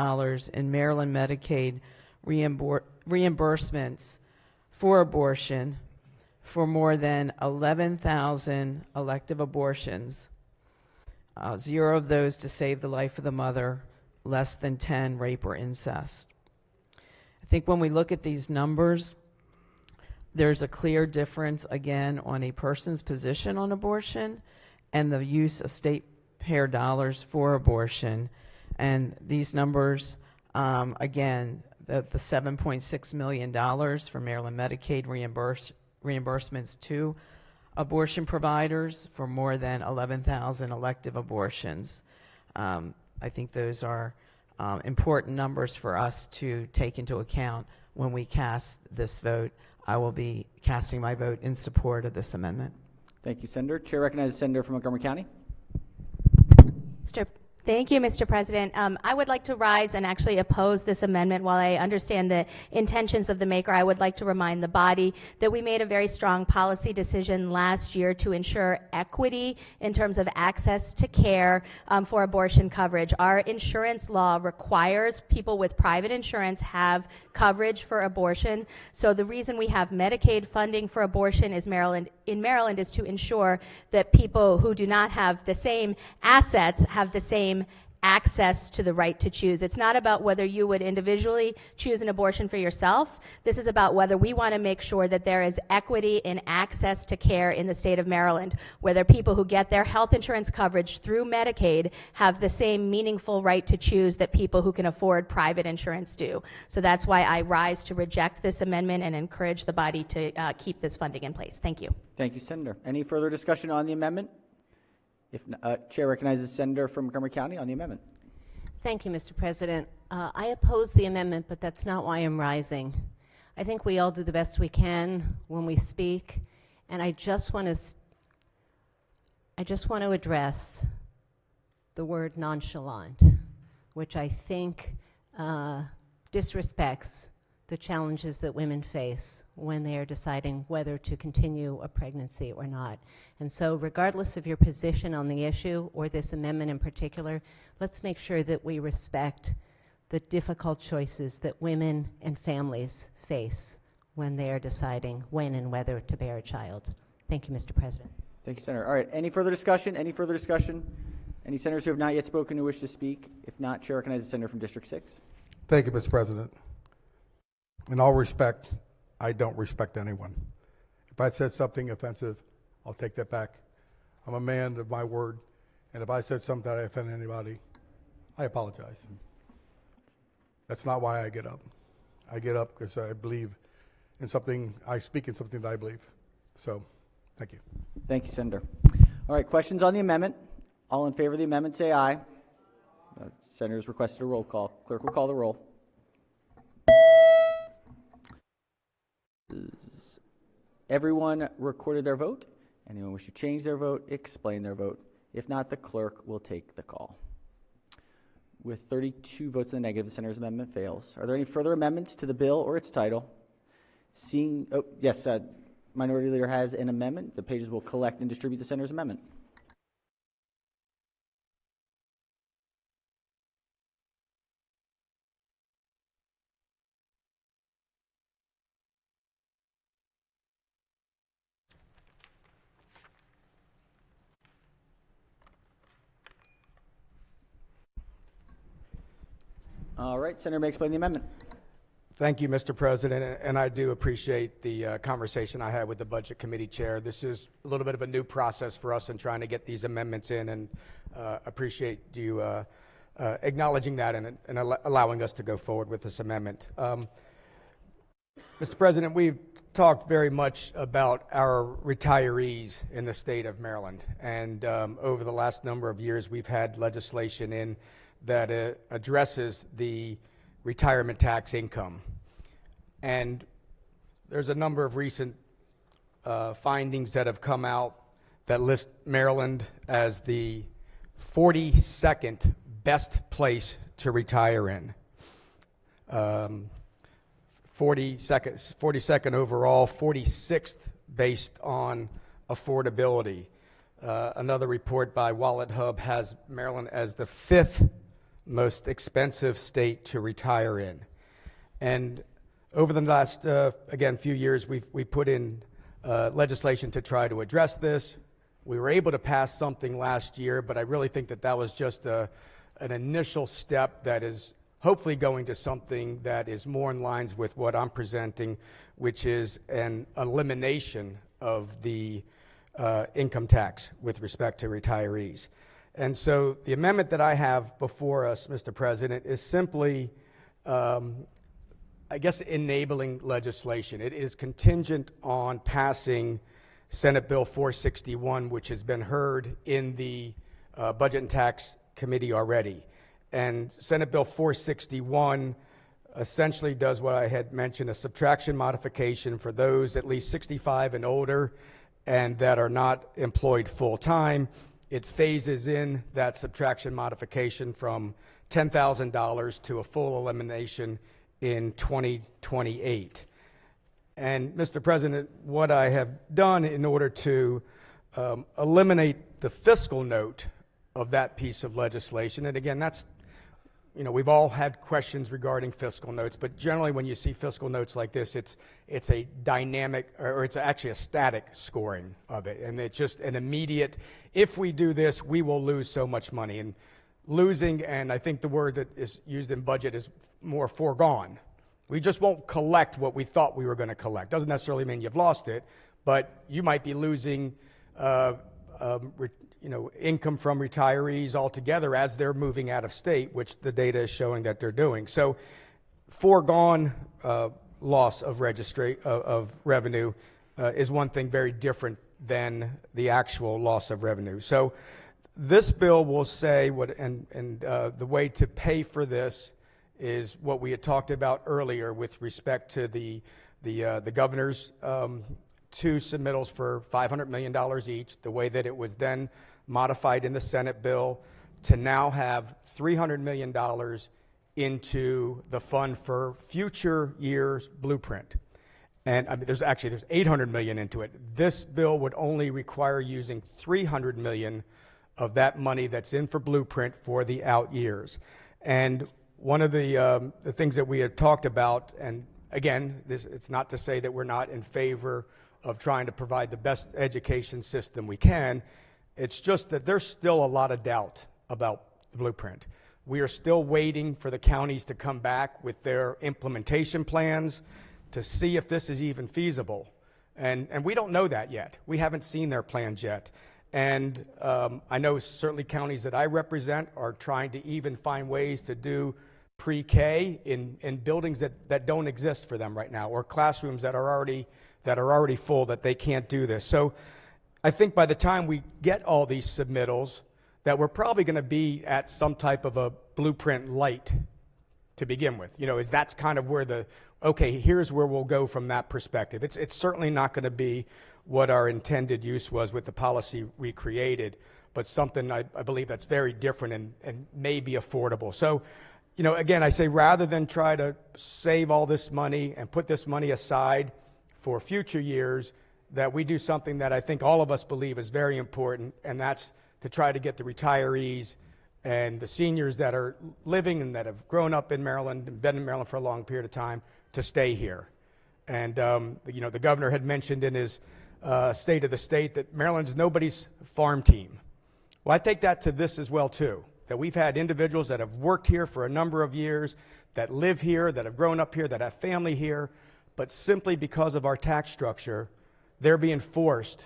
[SPEAKER 15] in Maryland Medicaid reimbursements for abortion for more than 11,000 elective abortions, 0 of those to save the life of the mother, less than 10 rape or incest. I think when we look at these numbers, there's a clear difference, again, on a person's position on abortion and the use of state-payer dollars for abortion. And these numbers, again, the $7.6 million for Maryland Medicaid reimbursements to abortion providers for more than 11,000 elective abortions. I think those are important numbers for us to take into account when we cast this vote. I will be casting my vote in support of this amendment.
[SPEAKER 1] Thank you, Senator. Chair recognizes Senator from Montgomery County.
[SPEAKER 16] Thank you, Mr. President. I would like to rise and actually oppose this amendment. While I understand the intentions of the maker, I would like to remind the body that we made a very strong policy decision last year to ensure equity in terms of access to care for abortion coverage. Our insurance law requires people with private insurance have coverage for abortion. So the reason we have Medicaid funding for abortion in Maryland is to ensure that people who do not have the same assets have the same access to the right to choose. It's not about whether you would individually choose an abortion for yourself. This is about whether we want to make sure that there is equity in access to care in the state of Maryland, whether people who get their health insurance coverage through Medicaid have the same meaningful right to choose that people who can afford private insurance do. So that's why I rise to reject this amendment and encourage the body to keep this funding in place. Thank you.
[SPEAKER 1] Thank you, Senator. Any further discussion on the amendment? If Chair recognizes Senator from Montgomery County on the amendment.
[SPEAKER 17] Thank you, Mr. President. I oppose the amendment, but that's not why I'm rising. I think we all do the best we can when we speak, and I just want to address the word nonchalant, which I think disrespects the challenges that women face when they are deciding whether to continue a pregnancy or not. And so regardless of your position on the issue or this amendment in particular, let's make sure that we respect the difficult choices that women and families face when they are deciding when and whether to bear a child. Thank you, Mr. President.
[SPEAKER 1] Thank you, Senator. All right, any further discussion? Any further discussion? Any senators who have not yet spoken who wish to speak? If not, Chair recognizes the Senator from District 6.
[SPEAKER 18] Thank you, Mr. President. In all respect, I don't respect anyone. If I said something offensive, I'll take that back. I'm a man of my word, and if I said something that I offended anybody, I apologize. That's not why I get up. I get up because I believe in something, I speak in something that I believe. So, thank you.
[SPEAKER 1] Thank you, Senator. All right, questions on the amendment? All in favor of the amendment, say aye. Senator's requested a roll call. Clerk will call the roll. Everyone recorded their vote. Anyone wish to change their vote, explain their vote. If not, the clerk will take the call. With 32 votes in the negative, the Senator's amendment fails. Are there any further amendments to the bill or its title? Seeing, oh, yes, Minority Leader has an amendment. The pages will collect and distribute the Senator's amendment. All right, Senator may explain the amendment.
[SPEAKER 13] Thank you, Mr. President, and I do appreciate the conversation I had with the Budget Committee Chair. This is a little bit of a new process for us in trying to get these amendments in, and appreciate you acknowledging that and allowing us to go forward with this amendment. Mr. President, we've talked very much about our retirees in the state of Maryland, and over the last number of years we've had legislation in that addresses the retirement tax income. And there's a number of recent findings that have come out that list Maryland as the 42nd best place to retire in. 42nd overall, 46th based on affordability. Another report by WalletHub has Maryland as the 5th most expensive state to retire in. And over the last, again, few years, we put in legislation to try to address this. We were able to pass something last year, but I really think that that was just an initial step that is hopefully going to something that is more in lines with what I'm presenting, which is an elimination of the income tax with respect to retirees. And so the amendment that I have before us, Mr. President, is simply I guess, enabling legislation. It is contingent on passing Senate Bill 461, which has been heard in the Budget and Tax Committee already. And Senate Bill 461 essentially does what I had mentioned, a subtraction modification for those at least 65 and older and that are not employed full-time. It phases in that subtraction modification from $10,000 to a full elimination in 2028. And Mr. President, what I have done in order to eliminate the fiscal note of that piece of legislation, and again, that's, we've all had questions regarding fiscal notes, but generally when you see fiscal notes like this, it's a dynamic, or it's actually a static scoring of it, and it's just an immediate, if we do this, we will lose so much money. And losing, and I think the word that is used in budget is more foregone. We just won't collect what we thought we were going to collect. Doesn't necessarily mean you've lost it, but you might be losing income from retirees altogether as they're moving out of state, which the data is showing that they're doing. So foregone loss of revenue is one thing very different than the actual loss of revenue. So this bill will say the way to pay for this is what we had talked about earlier with respect to the governor's two submittals for $500 million each, the way that it was then modified in the Senate bill to now have $300 million into the fund for future years blueprint. And I mean, there's $800 million into it. This bill would only require using $300 million of that money that's in for blueprint for the out years. And one of the things that we have talked about, and again, it's not to say that we're not in favor of trying to provide the best education system we can. It's just that there's still a lot of doubt about the blueprint. We are still waiting for the counties to come back with their implementation plans to see if this is even feasible. And we don't know that yet. We haven't seen their plans yet. And I know certainly counties that I represent are trying to even find ways to do pre-K in buildings that don't exist for them right now, or classrooms that are already full that they can't do this. So I think by the time we get all these submittals, that we're probably going to be at some type of a blueprint light to begin with. Is that's kind of where here's where we'll go from that perspective. It's certainly not going to be what our intended use was with the policy we created, but something I believe that's very different and may be affordable. So, again, I say rather than try to save all this money and put this money aside for future years, that we do something that I think all of us believe is very important, and that's to try to get the retirees and the seniors that are living and that have grown up in Maryland and been in Maryland for a long period of time to stay here. And, the governor had mentioned in his State of the State that Maryland's nobody's farm team. Well, I take that to this as well, too, that we've had individuals that have worked here for a number of years, that live here, that have grown up here, that have family here, but simply because of our tax structure, they're being forced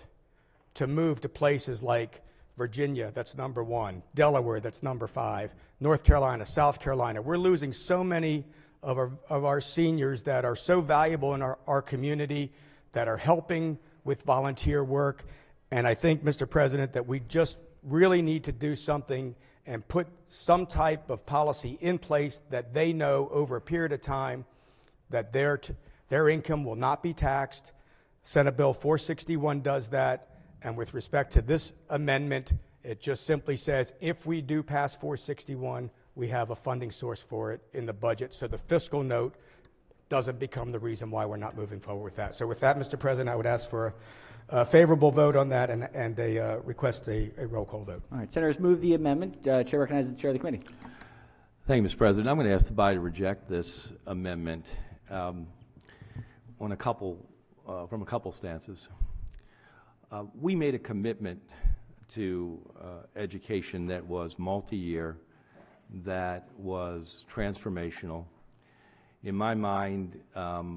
[SPEAKER 13] to move to places like Virginia, that's number 1, Delaware, that's number 5, North Carolina, South Carolina. We're losing so many of our seniors that are so valuable in our community, that are helping with volunteer work. And I think, Mr. President, that we just really need to do something and put some type of policy in place that they know over a period of time that their income will not be taxed. Senate Bill 461 does that. And with respect to this amendment, it just simply says if we do pass 461, we have a funding source for it in the budget. So the fiscal note doesn't become the reason why we're not moving forward with that. So with that, Mr. President, I would ask for a favorable vote on that and request a roll call vote.
[SPEAKER 1] All right, senators, move the amendment. Chair recognizes the chair of the committee.
[SPEAKER 11] Thank you, Mr. President. I'm going to ask the body to reject this amendment from a couple stances. We made a commitment to education that was multi-year, that was transformational. In my mind,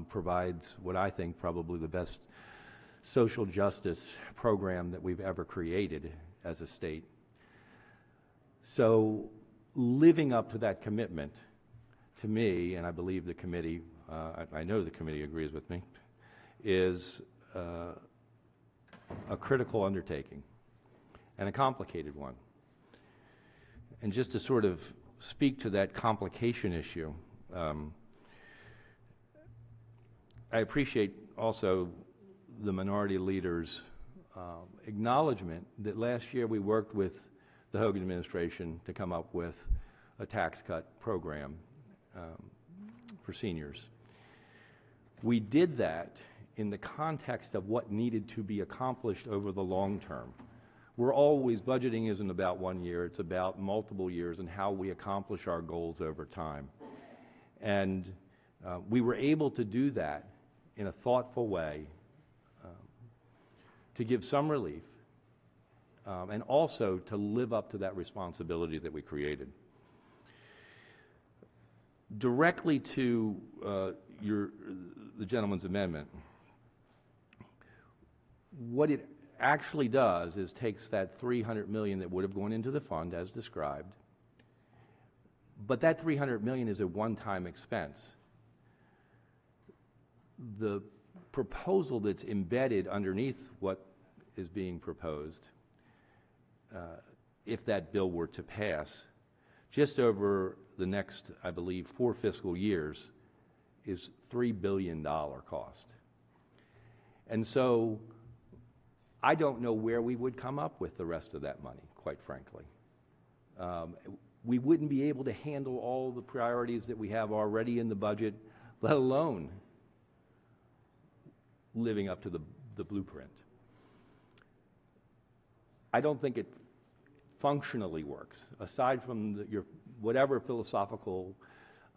[SPEAKER 11] provides what I think probably the best social justice program that we've ever created as a state. So living up to that commitment to me, and I believe the committee, I know the committee agrees with me, is a critical undertaking and a complicated one. And just to sort of speak to that complication issue, I appreciate also the minority leader's acknowledgement that last year we worked with the Hogan administration to come up with a tax cut program for seniors. We did that in the context of what needed to be accomplished over the long term. Budgeting isn't about 1 year, it's about multiple years and how we accomplish our goals over time. And we were able to do that in a thoughtful way to give some relief and also to live up to that responsibility that we created. Directly to the gentleman's amendment, what it actually does is takes that $300 million that would have gone into the fund as described, but that $300 million is a one-time expense. The proposal that's embedded underneath what is being proposed, if that bill were to pass, just over the next, I believe, 4 fiscal years, is $3 billion cost. And so I don't know where we would come up with the rest of that money, quite frankly. We wouldn't be able to handle all the priorities that we have already in the budget, let alone living up to the blueprint. I don't think it functionally works, aside from whatever philosophical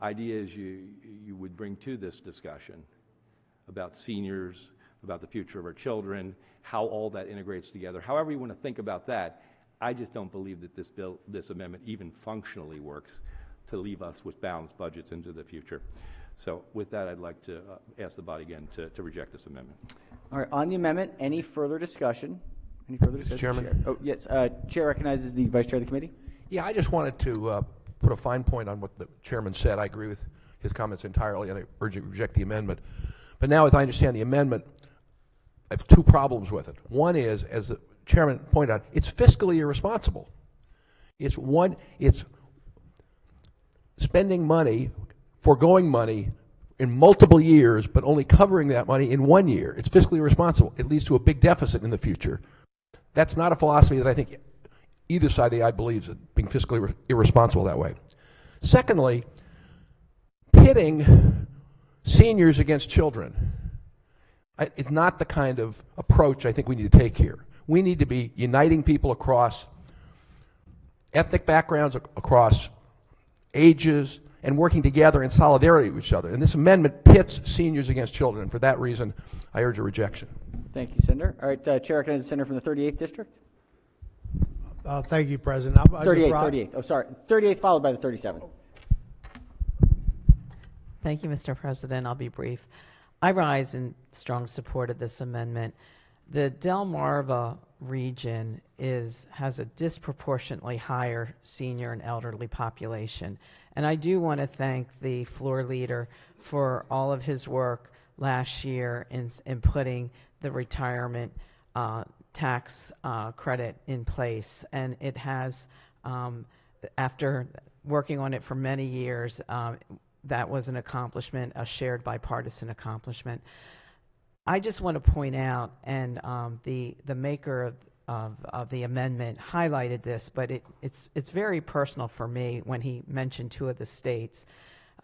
[SPEAKER 11] ideas you would bring to this discussion about seniors, about the future of our children, how all that integrates together. However you want to think about that, I just don't believe that this amendment even functionally works to leave us with balanced budgets into the future. So with that, I'd like to ask the body again to reject this amendment.
[SPEAKER 1] All right, on the amendment, any further discussion? Any further discussion?
[SPEAKER 19] Chairman?
[SPEAKER 1] Chair? Oh, yes, Chair recognizes the Vice Chair of the committee.
[SPEAKER 19] Yeah, I just wanted to put a fine point on what the chairman said. I agree with his comments entirely, and I urge you to reject the amendment. But now, as I understand the amendment, I have 2 problems with it. One is, as the chairman pointed out, it's fiscally irresponsible. It's spending money, foregoing money in multiple years, but only covering that money in 1 year. It's fiscally irresponsible. It leads to a big deficit in the future. That's not a philosophy that I think either side of the aisle believes in, being fiscally irresponsible that way. Secondly, pitting seniors against children. It's not the kind of approach I think we need to take here. We need to be uniting people across ethnic backgrounds, across ages, and working together in solidarity with each other. And this amendment pits seniors against children. And for that reason, I urge a rejection.
[SPEAKER 1] Thank you, Senator. All right, Chair recognizes the Senator from the 38th District.
[SPEAKER 20] Thank you, President.
[SPEAKER 1] 38th. Oh, sorry. 38th followed by the 37th.
[SPEAKER 15] Thank you, Mr. President. I'll be brief. I rise in strong support of this amendment. The Delmarva region has a disproportionately higher senior and elderly population. And I do want to thank the floor leader for all of his work last year in putting the retirement tax credit in place. And it has, after working on it for many years, that was an accomplishment, a shared bipartisan accomplishment. I just want to point out, and the maker of the amendment highlighted this, but it's very personal for me when he mentioned 2 of the states.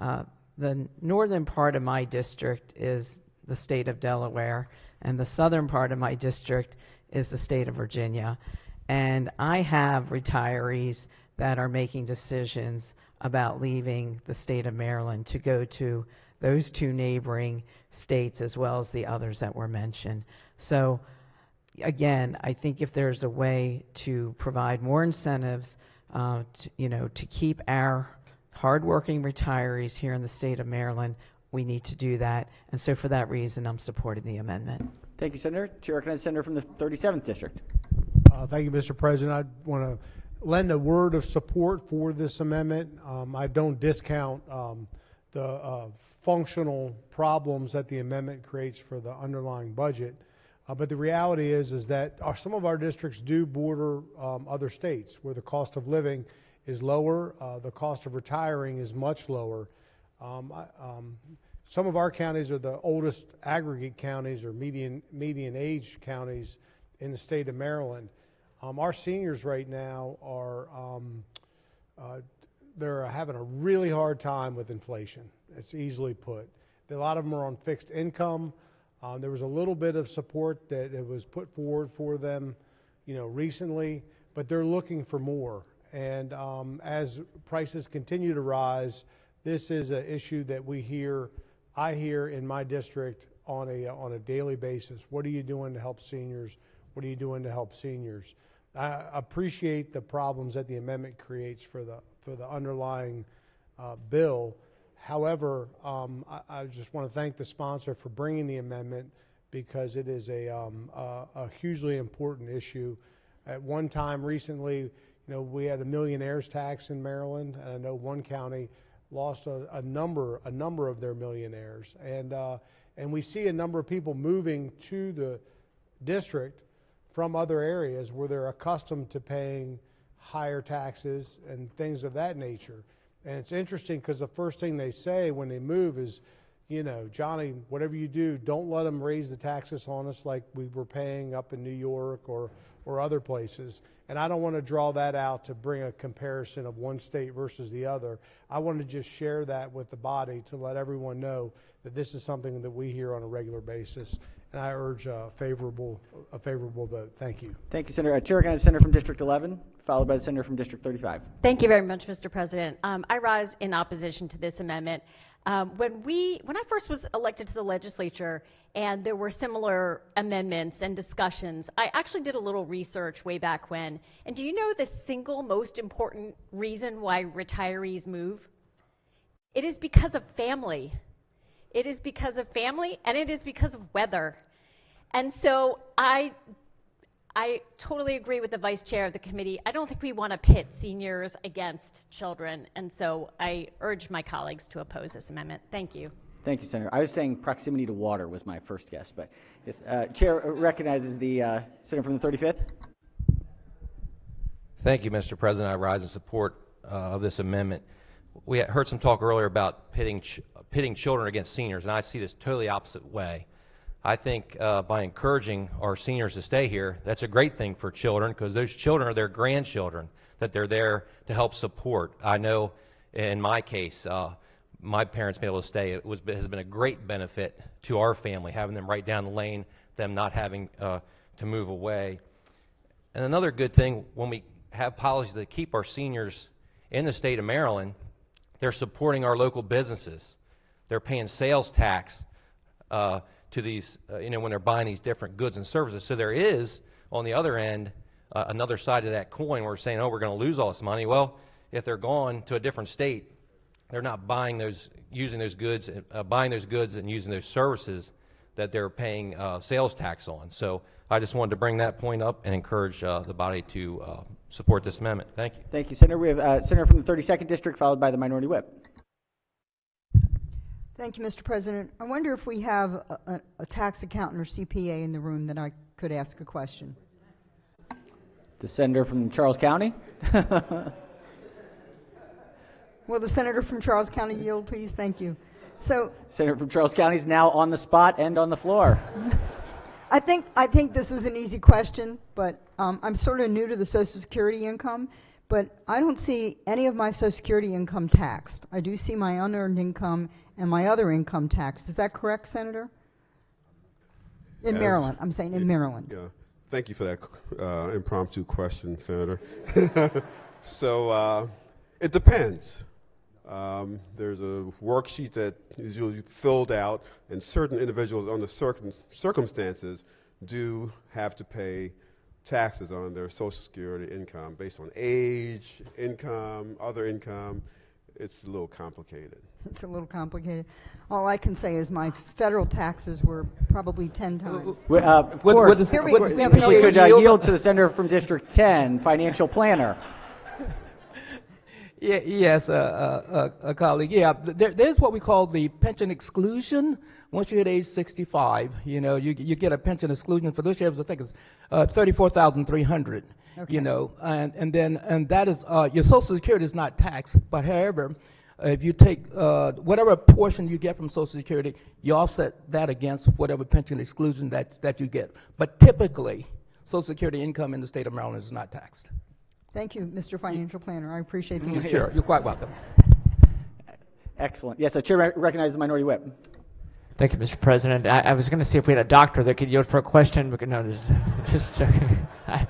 [SPEAKER 15] The northern part of my district is the state of Delaware, and the southern part of my district is the state of Virginia. And I have retirees that are making decisions about leaving the state of Maryland to go to those 2 neighboring states as well as the others that were mentioned. So again, I think if there's a way to provide more incentives to keep our hardworking retirees here in the state of Maryland, we need to do that. And so for that reason, I'm supporting the amendment.
[SPEAKER 1] Thank you, Senator. Chair recognizes the Senator from the 37th District.
[SPEAKER 20] Thank you, Mr. President. I want to lend a word of support for this amendment. I don't discount functional problems that the amendment creates for the underlying budget. But the reality is that some of our districts do border other states where the cost of living is lower, the cost of retiring is much lower. Some of our counties are the oldest aggregate counties or median age counties in the state of Maryland. Our seniors right now are they're having a really hard time with inflation. It's easily put. A lot of them are on fixed income. There was a little bit of support that it was put forward for them, recently, but they're looking for more. And as prices continue to rise, this is an issue that I hear in my district on a daily basis. What are you doing to help seniors? What are you doing to help seniors? I appreciate the problems that the amendment creates for the underlying bill. However, I just want to thank the sponsor for bringing the amendment because it is a hugely important issue. At one time recently, we had a millionaire's tax in Maryland, and I know one county lost a number of their millionaires, and we see a number of people moving to the district from other areas where they're accustomed to paying higher taxes and things of that nature. And it's interesting because the first thing they say when they move is, Johnny, whatever you do, don't let them raise the taxes on us like we were paying up in New York or other places. And I don't want to draw that out to bring a comparison of one state versus the other. I want to just share that with the body to let everyone know that this is something that we hear on a regular basis. And I urge a favorable vote. Thank you.
[SPEAKER 1] Thank you, Senator. Chair recognizes the senator from District 11, followed by the senator from District 35.
[SPEAKER 10] Thank you very much, Mr. President. I rise in opposition to this amendment. When I first was elected to the legislature and there were similar amendments and discussions, I actually did a little research way back when. And do you know the single most important reason why retirees move? It is because of family. It is because of family, and it is because of weather. And so I totally agree with the vice chair of the committee. I don't think we want to pit seniors against children, and so I urge my colleagues to oppose this amendment. Thank you.
[SPEAKER 1] Thank you, Senator. I was saying proximity to water was my first guess, but yes, Chair recognizes the senator from the 35th.
[SPEAKER 21] Thank you, Mr. President. I rise in support of this amendment. We heard some talk earlier about pitting children against seniors, and I see this totally opposite way. I think by encouraging our seniors to stay here, that's a great thing for children because those children are their grandchildren that they're there to help support. I know in my case, my parents being able to stay, has been a great benefit to our family, having them right down the lane, them not having to move away. And another good thing, when we have policies that keep our seniors in the state of Maryland, they're supporting our local businesses. They're paying sales tax to these, when they're buying these different goods and services. So there is, on the other end, another side of that coin where we're saying, oh, we're going to lose all this money. Well, if they're gone to a different state, they're not buying those, using those goods, buying those goods and using those services that they're paying sales tax on. So I just wanted to bring that point up and encourage the body to support this amendment. Thank you.
[SPEAKER 1] Thank you, Senator. We have Senator from the 32nd District, followed by the Minority Whip.
[SPEAKER 4] Thank you, Mr. President. I wonder if we have a tax accountant or CPA in the room that I could ask a question.
[SPEAKER 1] The senator from Charles County.
[SPEAKER 4] Will the senator from Charles County yield, please? Thank you. So,
[SPEAKER 1] Senator from Charles County is now on the spot and on the floor.
[SPEAKER 4] I think this is an easy question, but I'm sort of new to the Social Security income, but I don't see any of my Social Security income taxed. I do see my unearned income and my other income taxed. Is that correct, Senator? In Maryland. I'm saying in Maryland.
[SPEAKER 22] Yeah. Thank you for that impromptu question, Senator. So it depends. There's a worksheet that is usually filled out, and certain individuals under circumstances do have to pay taxes on their Social Security income based on age, income, other income. It's a little complicated.
[SPEAKER 4] It's a little complicated. All I can say is my federal taxes were probably 10 times.
[SPEAKER 1] Of course, we could yield to the senator from District 10, financial planner.
[SPEAKER 9] Yes, a colleague. Yeah, there's what we call the pension exclusion. Once you hit age 65, you get a pension exclusion. For those years, I think it's $34,300.
[SPEAKER 4] Okay.
[SPEAKER 9] And that is your Social Security is not taxed, but however, if you take whatever portion you get from Social Security, you offset that against whatever pension exclusion that you get. But typically, Social Security income in the state of Maryland is not taxed.
[SPEAKER 4] Thank you, Mr. Financial Planner. I appreciate the answer.
[SPEAKER 9] Sure, you're quite welcome.
[SPEAKER 1] Excellent. Yes, the chair recognizes the minority whip.
[SPEAKER 12] Thank you, Mr. President. I was going to see if we had a doctor that could yield for a question. But no, just joking. I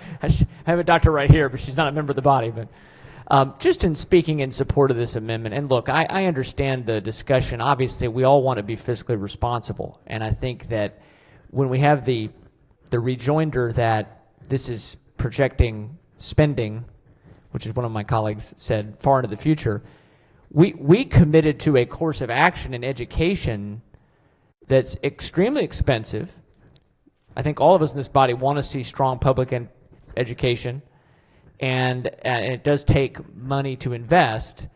[SPEAKER 12] have a doctor right here, but she's not a member of the body. But just in speaking in support of this amendment, and look, I understand the discussion. Obviously, we all want to be fiscally responsible, and I think that when we have the rejoinder that this is projecting spending, which is one of my colleagues said, far into the future, we committed to a course of action in education that's extremely expensive. I think all of us in this body want to see strong public education, and it does take money to invest.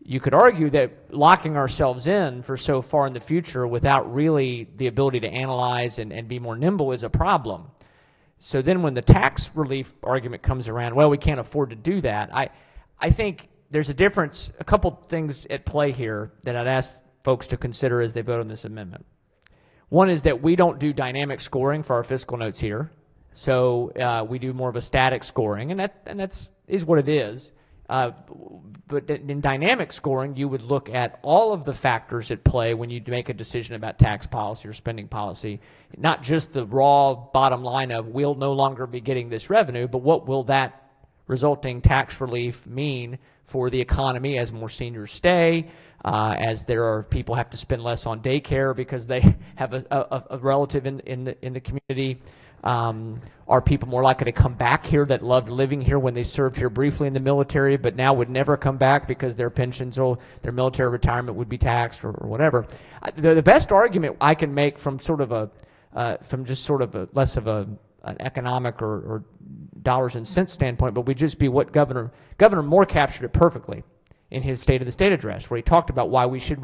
[SPEAKER 12] You could argue that locking ourselves in for so far in the future without really the ability to analyze and be more nimble is a problem. So then when the tax relief argument comes around, well, we can't afford to do that. I think there's a difference, a couple things at play here that I'd ask folks to consider as they vote on this amendment. One is that we don't do dynamic scoring for our fiscal notes here. So we do more of a static scoring, and that's what it is. But in dynamic scoring, you would look at all of the factors at play when you make a decision about tax policy or spending policy, not just the raw bottom line of we'll no longer be getting this revenue, but what will that resulting tax relief mean for the economy as more seniors stay, as there are people have to spend less on daycare because they have a relative in the community. Are people more likely to come back here that loved living here when they served here briefly in the military but now would never come back because their pensions or their military retirement would be taxed or whatever? The best argument I can make from sort of from just sort of less of an economic or dollars and cents standpoint, but would just be what Governor Moore captured it perfectly in his State of the State address, where he talked about why we should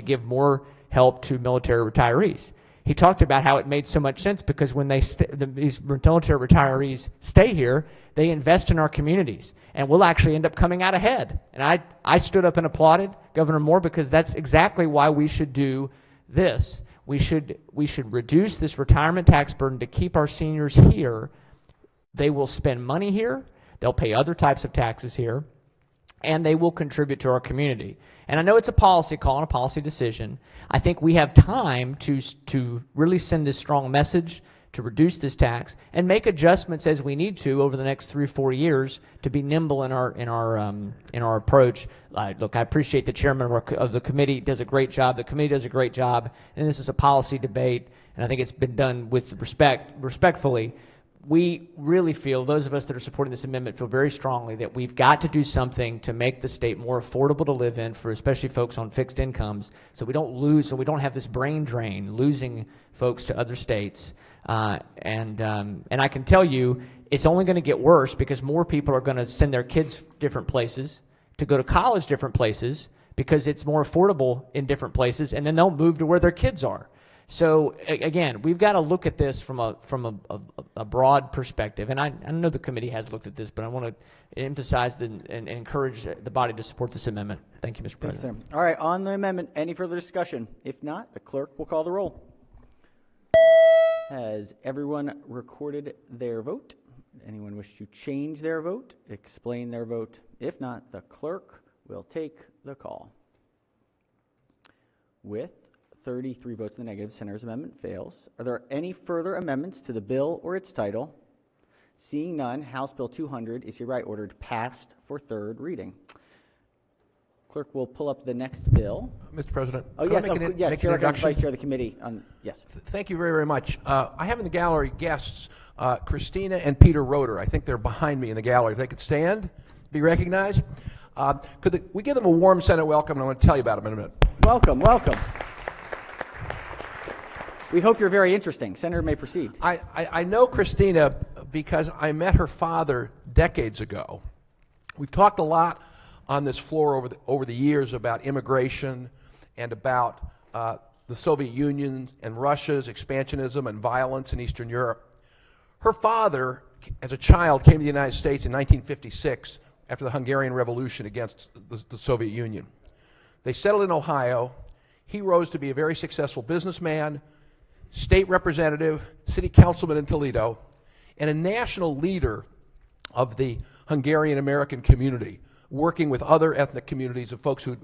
[SPEAKER 12] give more help to military retirees. He talked about how it made so much sense because when these military retirees stay here, they invest in our communities, and we'll actually end up coming out ahead. And I stood up and applauded Governor Moore because that's exactly why we should do this. We should reduce this retirement tax burden to keep our seniors here. They will spend money here. They'll pay other types of taxes here, and they will contribute to our community. And I know it's a policy call and a policy decision. I think we have time to really send this strong message to reduce this tax and make adjustments as we need to over the next 3 or 4 years to be nimble in our approach. Look, I appreciate the chairman of the committee does a great job. The committee does a great job, and this is a policy debate, and I think it's been done with respectfully. We really feel, those of us that are supporting this amendment feel very strongly that we've got to do something to make the state more affordable to live in for especially folks on fixed incomes, so we don't have this brain drain, losing folks to other states. And I can tell you, it's only going to get worse because more people are going to send their kids different places, to go to college different places, because it's more affordable in different places, and then they'll move to where their kids are. So again, we've got to look at this from a broad perspective, and I know the committee has looked at this, but I want to emphasize and encourage the body to support this amendment. Thank you, Mr. President.
[SPEAKER 1] All right, on the amendment, any further discussion? If not, the clerk will call the roll. Has everyone recorded their vote? Anyone wish to change their vote, explain their vote? If not, the clerk will take the call. With 33 votes in the negative, Senator's amendment fails. Are there any further amendments to the bill or its title? Seeing none, House Bill 200 is hereby ordered passed for third reading. Clerk will pull up the next bill.
[SPEAKER 19] Mr. President.
[SPEAKER 1] Oh, yes, yes, Chair recognizes Vice Chair of the committee. Yes.
[SPEAKER 19] Thank you very, very much. I have in the gallery guests Christina and Peter Roeder. I think they're behind me in the gallery. If they could stand, be recognized. Could we give them a warm Senate welcome? And I want to tell you about them in a minute.
[SPEAKER 1] Welcome, welcome. We hope you're very interesting. Senator may proceed.
[SPEAKER 19] I know Christina because I met her father decades ago. We've talked a lot on this floor over the years about immigration and about the Soviet Union and Russia's expansionism and violence in Eastern Europe. Her father, as a child, came to the United States in 1956 after the Hungarian Revolution against the Soviet Union. They settled in Ohio. He rose to be a very successful businessman, state representative, city councilman in Toledo, and a national leader of the Hungarian American community, working with other ethnic communities of folks who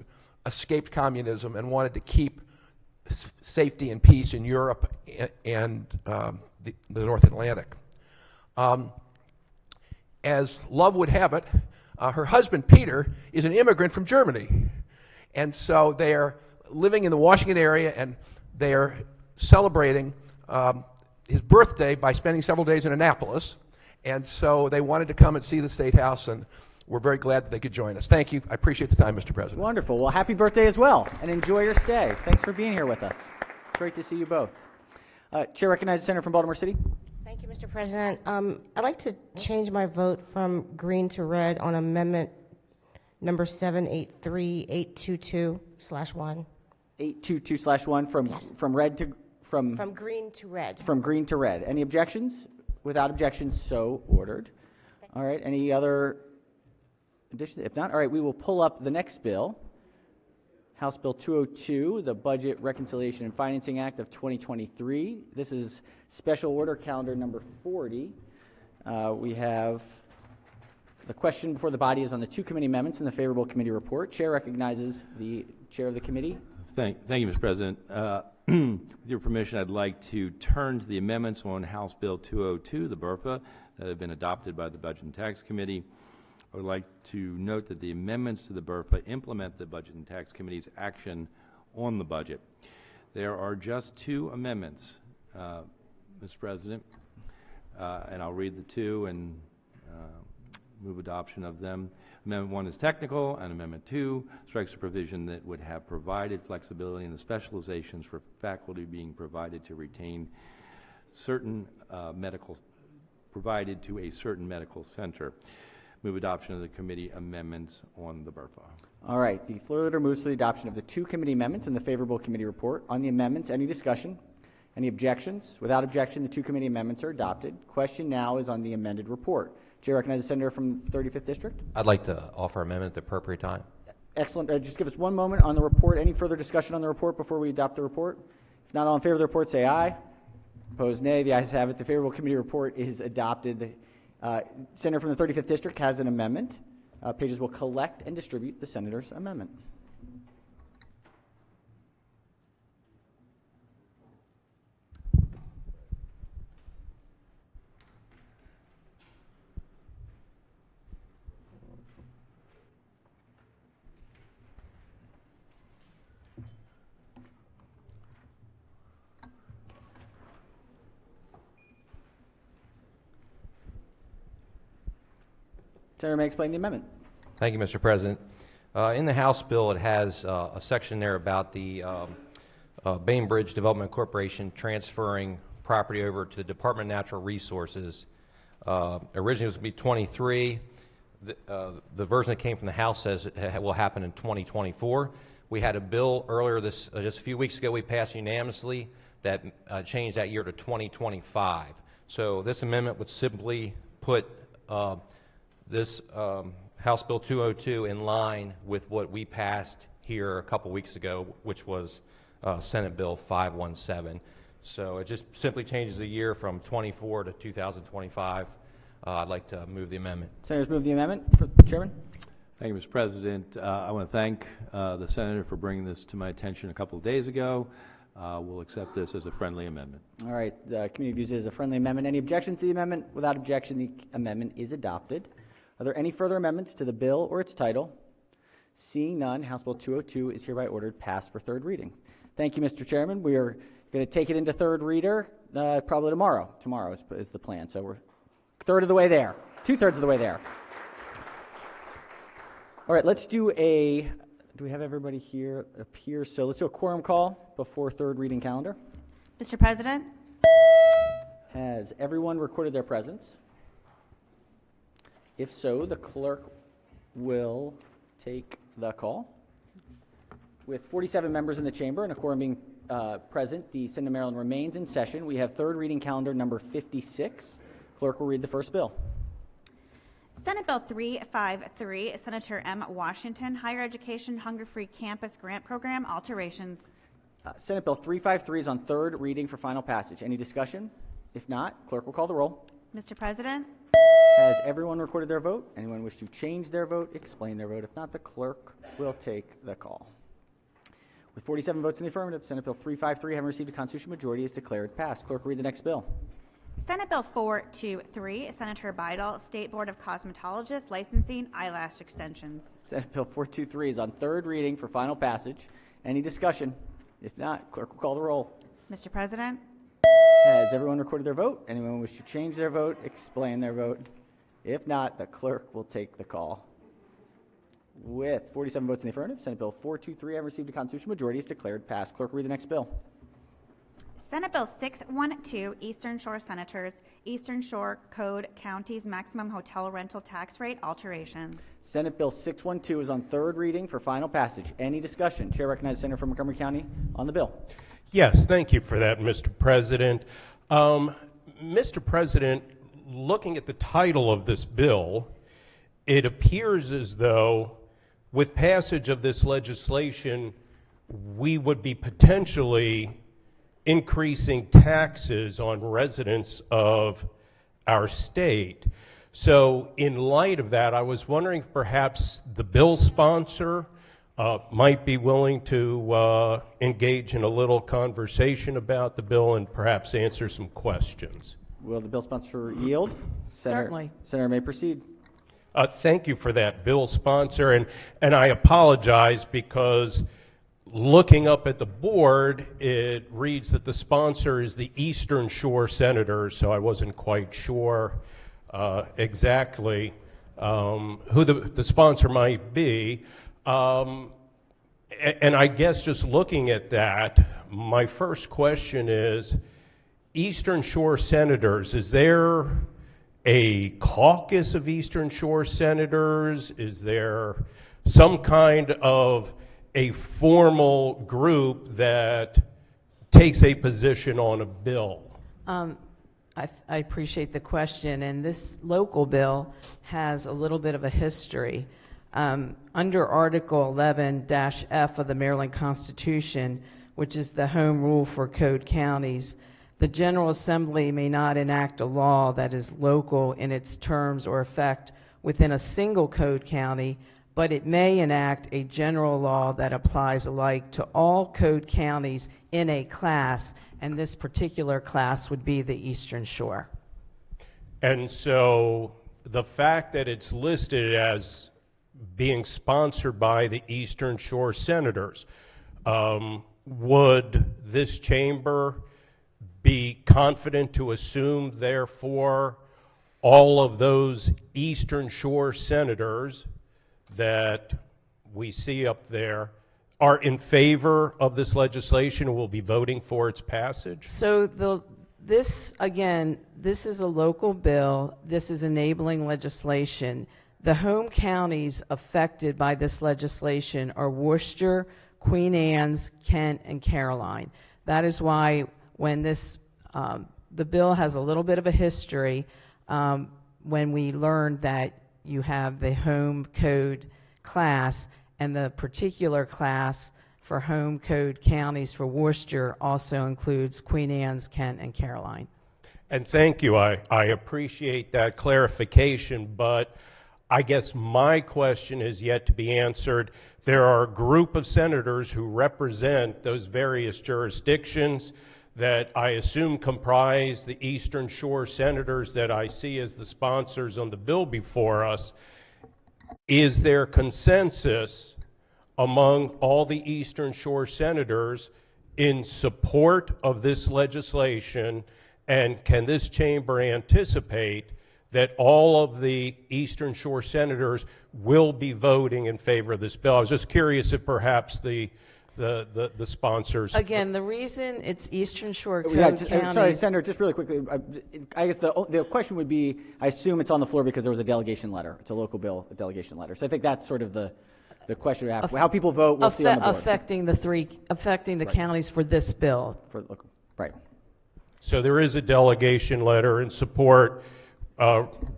[SPEAKER 19] escaped communism and wanted to keep safety and peace in Europe and the North Atlantic. As love would have it, her husband, Peter, is an immigrant from Germany. And so they are living in the Washington area, and they are celebrating his birthday by spending several days in Annapolis. And so they wanted to come and see the State House, and we're very glad that they could join us. Thank you. I appreciate the time, Mr. President.
[SPEAKER 1] Wonderful. Well, happy birthday as well, and enjoy your stay. Thanks for being here with us. It's great to see you both. Chair recognizes the senator from Baltimore City.
[SPEAKER 5] Thank you, Mr. President. I'd like to change my vote from green to red on amendment number 783-822/1.
[SPEAKER 1] 822/1 from red to from
[SPEAKER 5] green to red.
[SPEAKER 1] From green to red. Any objections? Without objections, so ordered. All right. Any other additions? If not, all right, we will pull up the next bill. House Bill 202, the Budget Reconciliation and Financing Act of 2023. This is Special Order Calendar number 40. We have the question before the body is on the two committee amendments and the favorable committee report. Chair recognizes the chair of the committee.
[SPEAKER 11] Thank you, Mr. President. With your permission, I'd like to turn to the amendments on House Bill 202, the BRFA, that have been adopted by the Budget and Tax Committee. I would like to note that the amendments to the BRFA implement the Budget and Tax Committee's action on the budget. There are just two amendments, Mr. President, and I'll read the two and move adoption of them. Amendment 1 is technical, and Amendment 2 strikes a provision that would have provided flexibility in the specializations for faculty being provided to retain certain provided to a certain medical center. Move adoption of the committee amendments on the BRFA.
[SPEAKER 1] All right. The floor leader moves to the adoption of the two committee amendments and the favorable committee report. On the amendments, any discussion? Any objections? Without objection, the two committee amendments are adopted. Question now is on the amended report. Chair recognizes the senator from 35th District.
[SPEAKER 21] I'd like to offer amendment at the appropriate time.
[SPEAKER 1] Excellent. Just give us one moment on the report. Any further discussion on the report before we adopt the report? If not, all in favor of the report, say aye. Opposed, nay. The ayes have it. The favorable committee report is adopted. Senator from the 35th District has an amendment. Pages will collect and distribute the senator's amendment. Senator may explain the amendment.
[SPEAKER 21] Thank you, Mr. President. In the House bill, it has a section there about the Bainbridge Development Corporation transferring property over to the Department of Natural Resources. Originally, it was going to be 23. The version that came from the House says it will happen in 2024. We had a bill earlier just a few weeks ago we passed unanimously that changed that year to 2025. So this amendment would simply put this House Bill 202 in line with what we passed here a couple weeks ago, which was Senate Bill 517. So it just simply changes the year from 24 to 2025. I'd like to move the amendment.
[SPEAKER 1] Senators move the amendment. Chairman.
[SPEAKER 11] Thank you, Mr. President. I want to thank the senator for bringing this to my attention a couple of days ago. We'll accept this as a friendly amendment.
[SPEAKER 1] All right. The committee views it as a friendly amendment. Any objections to the amendment? Without objection, the amendment is adopted. Are there any further amendments to the bill or its title? Seeing none, House Bill 202 is hereby ordered passed for third reading. Thank you, Mr. Chairman. We are going to take it into third reader probably tomorrow. Tomorrow is the plan. So we're third of the way there, 2/3 of the way there. All right, let's do do we have everybody here appear? So let's do a quorum call before third reading calendar.
[SPEAKER 2] Mr. President?
[SPEAKER 1] Has everyone recorded their presence? If so, the clerk will take the call. With 47 members in the chamber and a quorum being present, the Senate of Maryland remains in session. We have third reading calendar number 56. Clerk will read the first bill.
[SPEAKER 2] Senate Bill 353, Senator M. Washington, Higher Education Hunger-Free Campus Grant Program alterations.
[SPEAKER 1] Senate Bill 353 is on third reading for final passage. Any discussion? If not, clerk will call the roll.
[SPEAKER 2] Mr. President,
[SPEAKER 1] Has everyone recorded their vote? Anyone wish to change their vote, explain their vote? If not, the clerk will take the call. With 47 votes in the affirmative, Senate Bill 353, having received a constitutional majority, is declared passed. Clerk will read the next bill.
[SPEAKER 2] Senate Bill 423, Senator Bidel, State Board of Cosmetologists Licensing Eyelash Extensions.
[SPEAKER 1] Senate Bill 423 is on third reading for final passage. Any discussion? If not, clerk will call the roll.
[SPEAKER 2] Mr. President,
[SPEAKER 1] Has everyone recorded their vote? Anyone wish to change their vote, explain their vote? If not, the clerk will take the call. With 47 votes in the affirmative, Senate Bill 423, having received a constitutional majority, is declared passed. Clerk will read the next bill.
[SPEAKER 2] Senate Bill 612, Eastern Shore Senators, Eastern Shore Code Counties Maximum Hotel Rental Tax Rate Alteration.
[SPEAKER 1] Senate Bill 612 is on third reading for final passage. Any discussion? Chair recognizes Senator from Montgomery County on the bill.
[SPEAKER 6] Yes, thank you for that, Mr. President. Mr. President, looking at the title of this bill, it appears as though with passage of this legislation, we would be potentially increasing taxes on residents of our state. So in light of that, I was wondering if perhaps the bill sponsor might be willing to engage in a little conversation about the bill and perhaps answer some questions.
[SPEAKER 1] Will the bill sponsor yield?
[SPEAKER 15] Certainly.
[SPEAKER 1] Senator may proceed.
[SPEAKER 6] Thank you for that, bill sponsor. And I apologize because looking up at the board, it reads that the sponsor is the Eastern Shore Senators, so I wasn't quite sure exactly who the sponsor might be. And I guess just looking at that, my first question is, Eastern Shore Senators, is there a caucus of Eastern Shore Senators? Is there some kind of a formal group that takes a position on a bill?
[SPEAKER 15] I appreciate the question, and this local bill has a little bit of a history. Under Article 11-F of the Maryland Constitution, which is the home rule for code counties, the General Assembly may not enact a law that is local in its terms or effect within a single code county, but it may enact a general law that applies alike to all code counties in a class, and this particular class would be the Eastern Shore.
[SPEAKER 6] And so the fact that it's listed as being sponsored by the Eastern Shore Senators, would this chamber be confident to assume, therefore, all of those Eastern Shore Senators that we see up there are in favor of this legislation and will be voting for its passage?
[SPEAKER 15] So this is a local bill. This is enabling legislation. The home counties affected by this legislation are Worcester, Queen Anne's, Kent, and Caroline. That is why when the bill has a little bit of a history, when we learned that you have the home code class and the particular class for home code counties for Worcester also includes Queen Anne's, Kent, and Caroline.
[SPEAKER 6] And thank you. I appreciate that clarification, but I guess my question is yet to be answered. There are a group of senators who represent those various jurisdictions that I assume comprise the Eastern Shore Senators that I see as the sponsors on the bill before us. Is there consensus among all the Eastern Shore Senators in support of this legislation, and can this chamber anticipate that all of the Eastern Shore Senators will be voting in favor of this bill? I was just curious if perhaps the sponsors.
[SPEAKER 15] Again, the reason it's Eastern Shore code counties.
[SPEAKER 1] Sorry, Senator, just really quickly. I guess the question would be, I assume it's on the floor because there was a delegation letter. It's a local bill, a delegation letter. So I think that's sort of the The question, how people vote, we'll see on the board.
[SPEAKER 15] Affecting the
[SPEAKER 1] Right.
[SPEAKER 15] counties for this bill.
[SPEAKER 1] Right.
[SPEAKER 6] So there is a delegation letter in support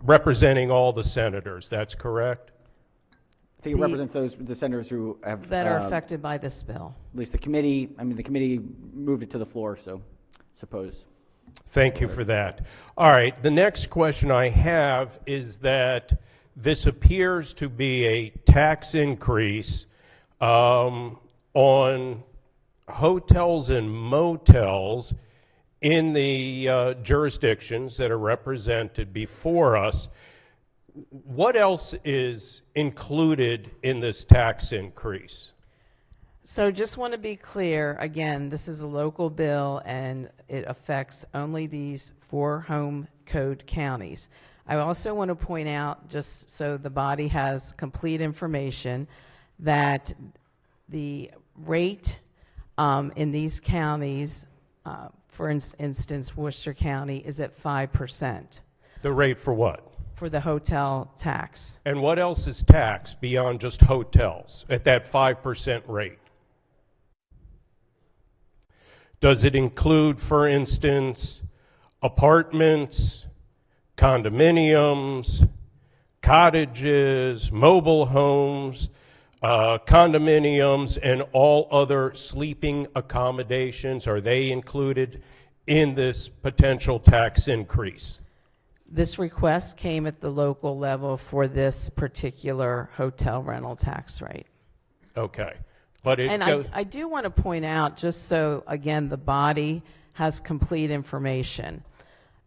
[SPEAKER 6] representing all the senators. That's correct?
[SPEAKER 1] I think it represents the senators who have...
[SPEAKER 15] That are affected by this bill.
[SPEAKER 1] At least the committee moved it to the floor, so suppose.
[SPEAKER 6] Thank you for that. All right, the next question I have is that this appears to be a tax increase on hotels and motels in the jurisdictions that are represented before us. What else is included in this tax increase?
[SPEAKER 15] So just want to be clear, again, this is a local bill and it affects only these 4 home code counties. I also want to point out, just so the body has complete information, that the rate in these counties, for instance, Worcester County, is at 5%.
[SPEAKER 6] The rate for what?
[SPEAKER 15] For the hotel tax.
[SPEAKER 6] And what else is taxed beyond just hotels at that 5% rate? Does it include, for instance, apartments, condominiums, cottages, mobile homes, condominiums, and all other sleeping accommodations? Are they included in this potential tax increase?
[SPEAKER 15] This request came at the local level for this particular hotel rental tax rate.
[SPEAKER 6] Okay. But it
[SPEAKER 15] And I do want to point out, just so, again, the body has complete information.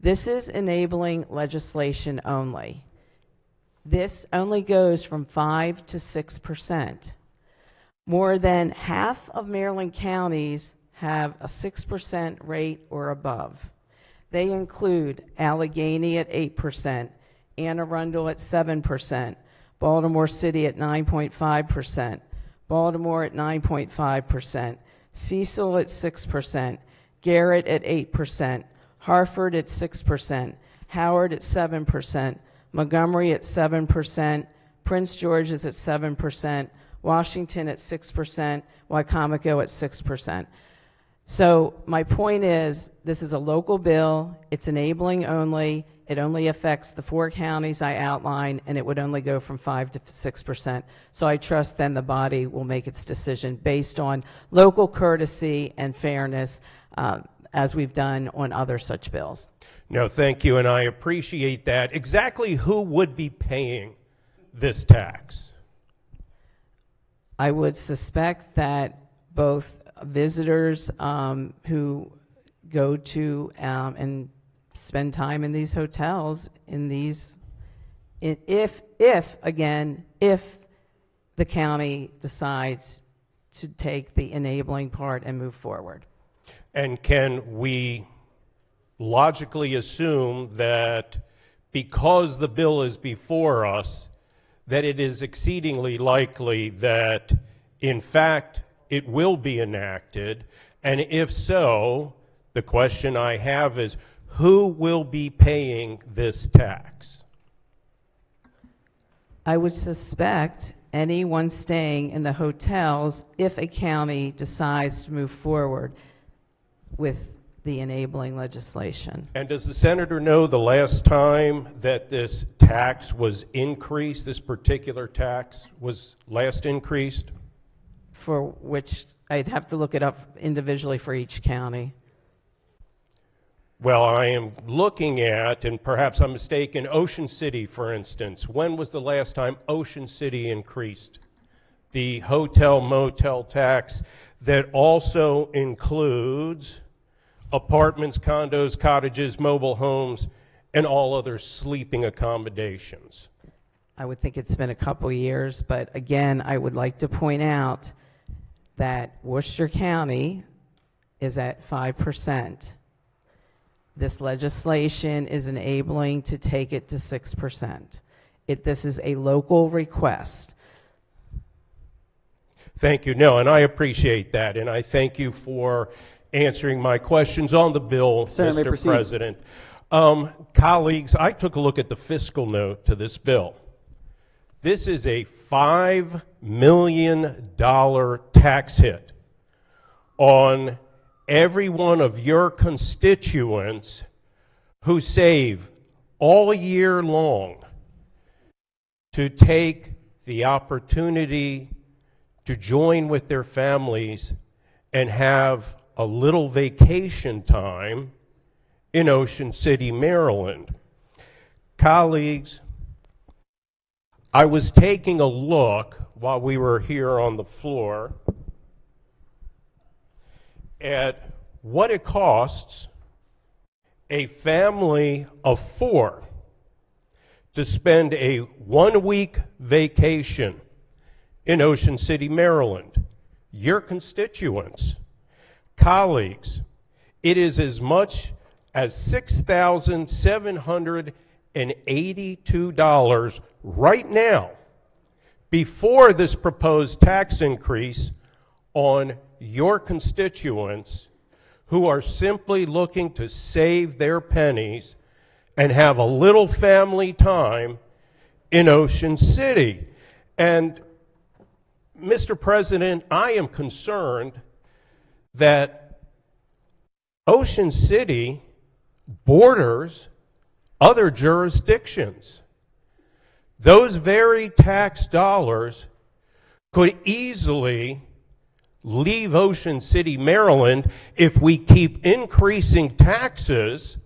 [SPEAKER 15] This is enabling legislation only. This only goes from 5 to 6%. More than half of Maryland counties have a 6% rate or above. They include Allegheny at 8%, Anne Arundel at 7%, Baltimore City at 9.5%, Baltimore at 9.5%, Cecil at 6%, Garrett at 8%, Hartford at 6%, Howard at 7%, Montgomery at 7%, Prince George is at 7%, Washington at 6%, Wycomico at 6%. So my point is, this is a local bill, it's enabling only, it only affects the 4 counties I outlined, and it would only go from 5 to 6%. So I trust then the body will make its decision based on local courtesy and fairness, as we've done on other such bills.
[SPEAKER 6] No, thank you, and I appreciate that. Exactly who would be paying this tax?
[SPEAKER 15] I would suspect that both visitors who go to and spend time in these hotels, if the county decides to take the enabling part and move forward.
[SPEAKER 6] And can we logically assume that because the bill is before us, that it is exceedingly likely that, in fact, it will be enacted? And if so, the question I have is, who will be paying this tax?
[SPEAKER 15] I would suspect anyone staying in the hotels if a county decides to move forward with the enabling legislation.
[SPEAKER 6] And does the senator know the last time that this tax was increased, this particular tax was last increased?
[SPEAKER 15] For which I'd have to look it up individually for each county.
[SPEAKER 6] Well, I am looking at, and perhaps I'm mistaken, Ocean City, for instance. When was the last time Ocean City increased the hotel motel tax that also includes apartments, condos, cottages, mobile homes, and all other sleeping accommodations?
[SPEAKER 15] I would think it's been a couple years, but again, I would like to point out that Worcester County is at 5%. This legislation is enabling to take it to 6%. This is a local request.
[SPEAKER 6] Thank you. No, and I appreciate that, and I thank you for answering my questions on the bill,
[SPEAKER 1] Senator,
[SPEAKER 6] Mr. President. Colleagues, I took a look at the fiscal note to this bill. This is a $5 million tax hit on every one of your constituents who save all year long to take the opportunity to join with their families and have a little vacation time in Ocean City, Maryland. Colleagues, I was taking a look while we were here on the floor at what it costs a family of 4 to spend a 1-week vacation in Ocean City, Maryland. Your constituents, colleagues, it is as much as $6,782 right now before this proposed tax increase on your constituents who are simply looking to save their pennies and have a little family time in Ocean City. And Mr. President, I am concerned that Ocean City borders other jurisdictions. Those very tax dollars could easily leave Ocean City, Maryland, if we keep increasing taxes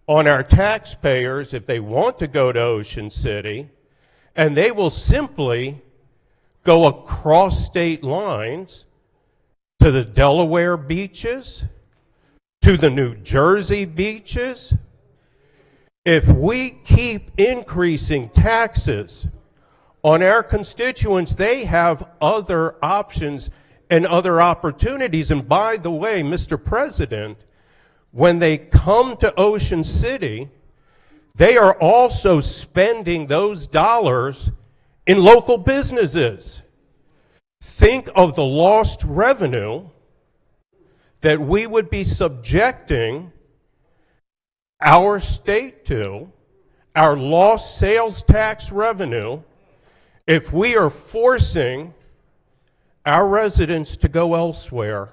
[SPEAKER 6] on our taxpayers if they want to go to Ocean City, and they will simply go across state lines to the Delaware beaches, to the New Jersey beaches. If we keep increasing taxes on our constituents, they have other options and other opportunities. And by the way, Mr. President, when they come to Ocean City, they are also spending those dollars in local businesses. Think of the lost revenue that we would be subjecting our state to, our lost sales tax revenue, if we are forcing our residents to go elsewhere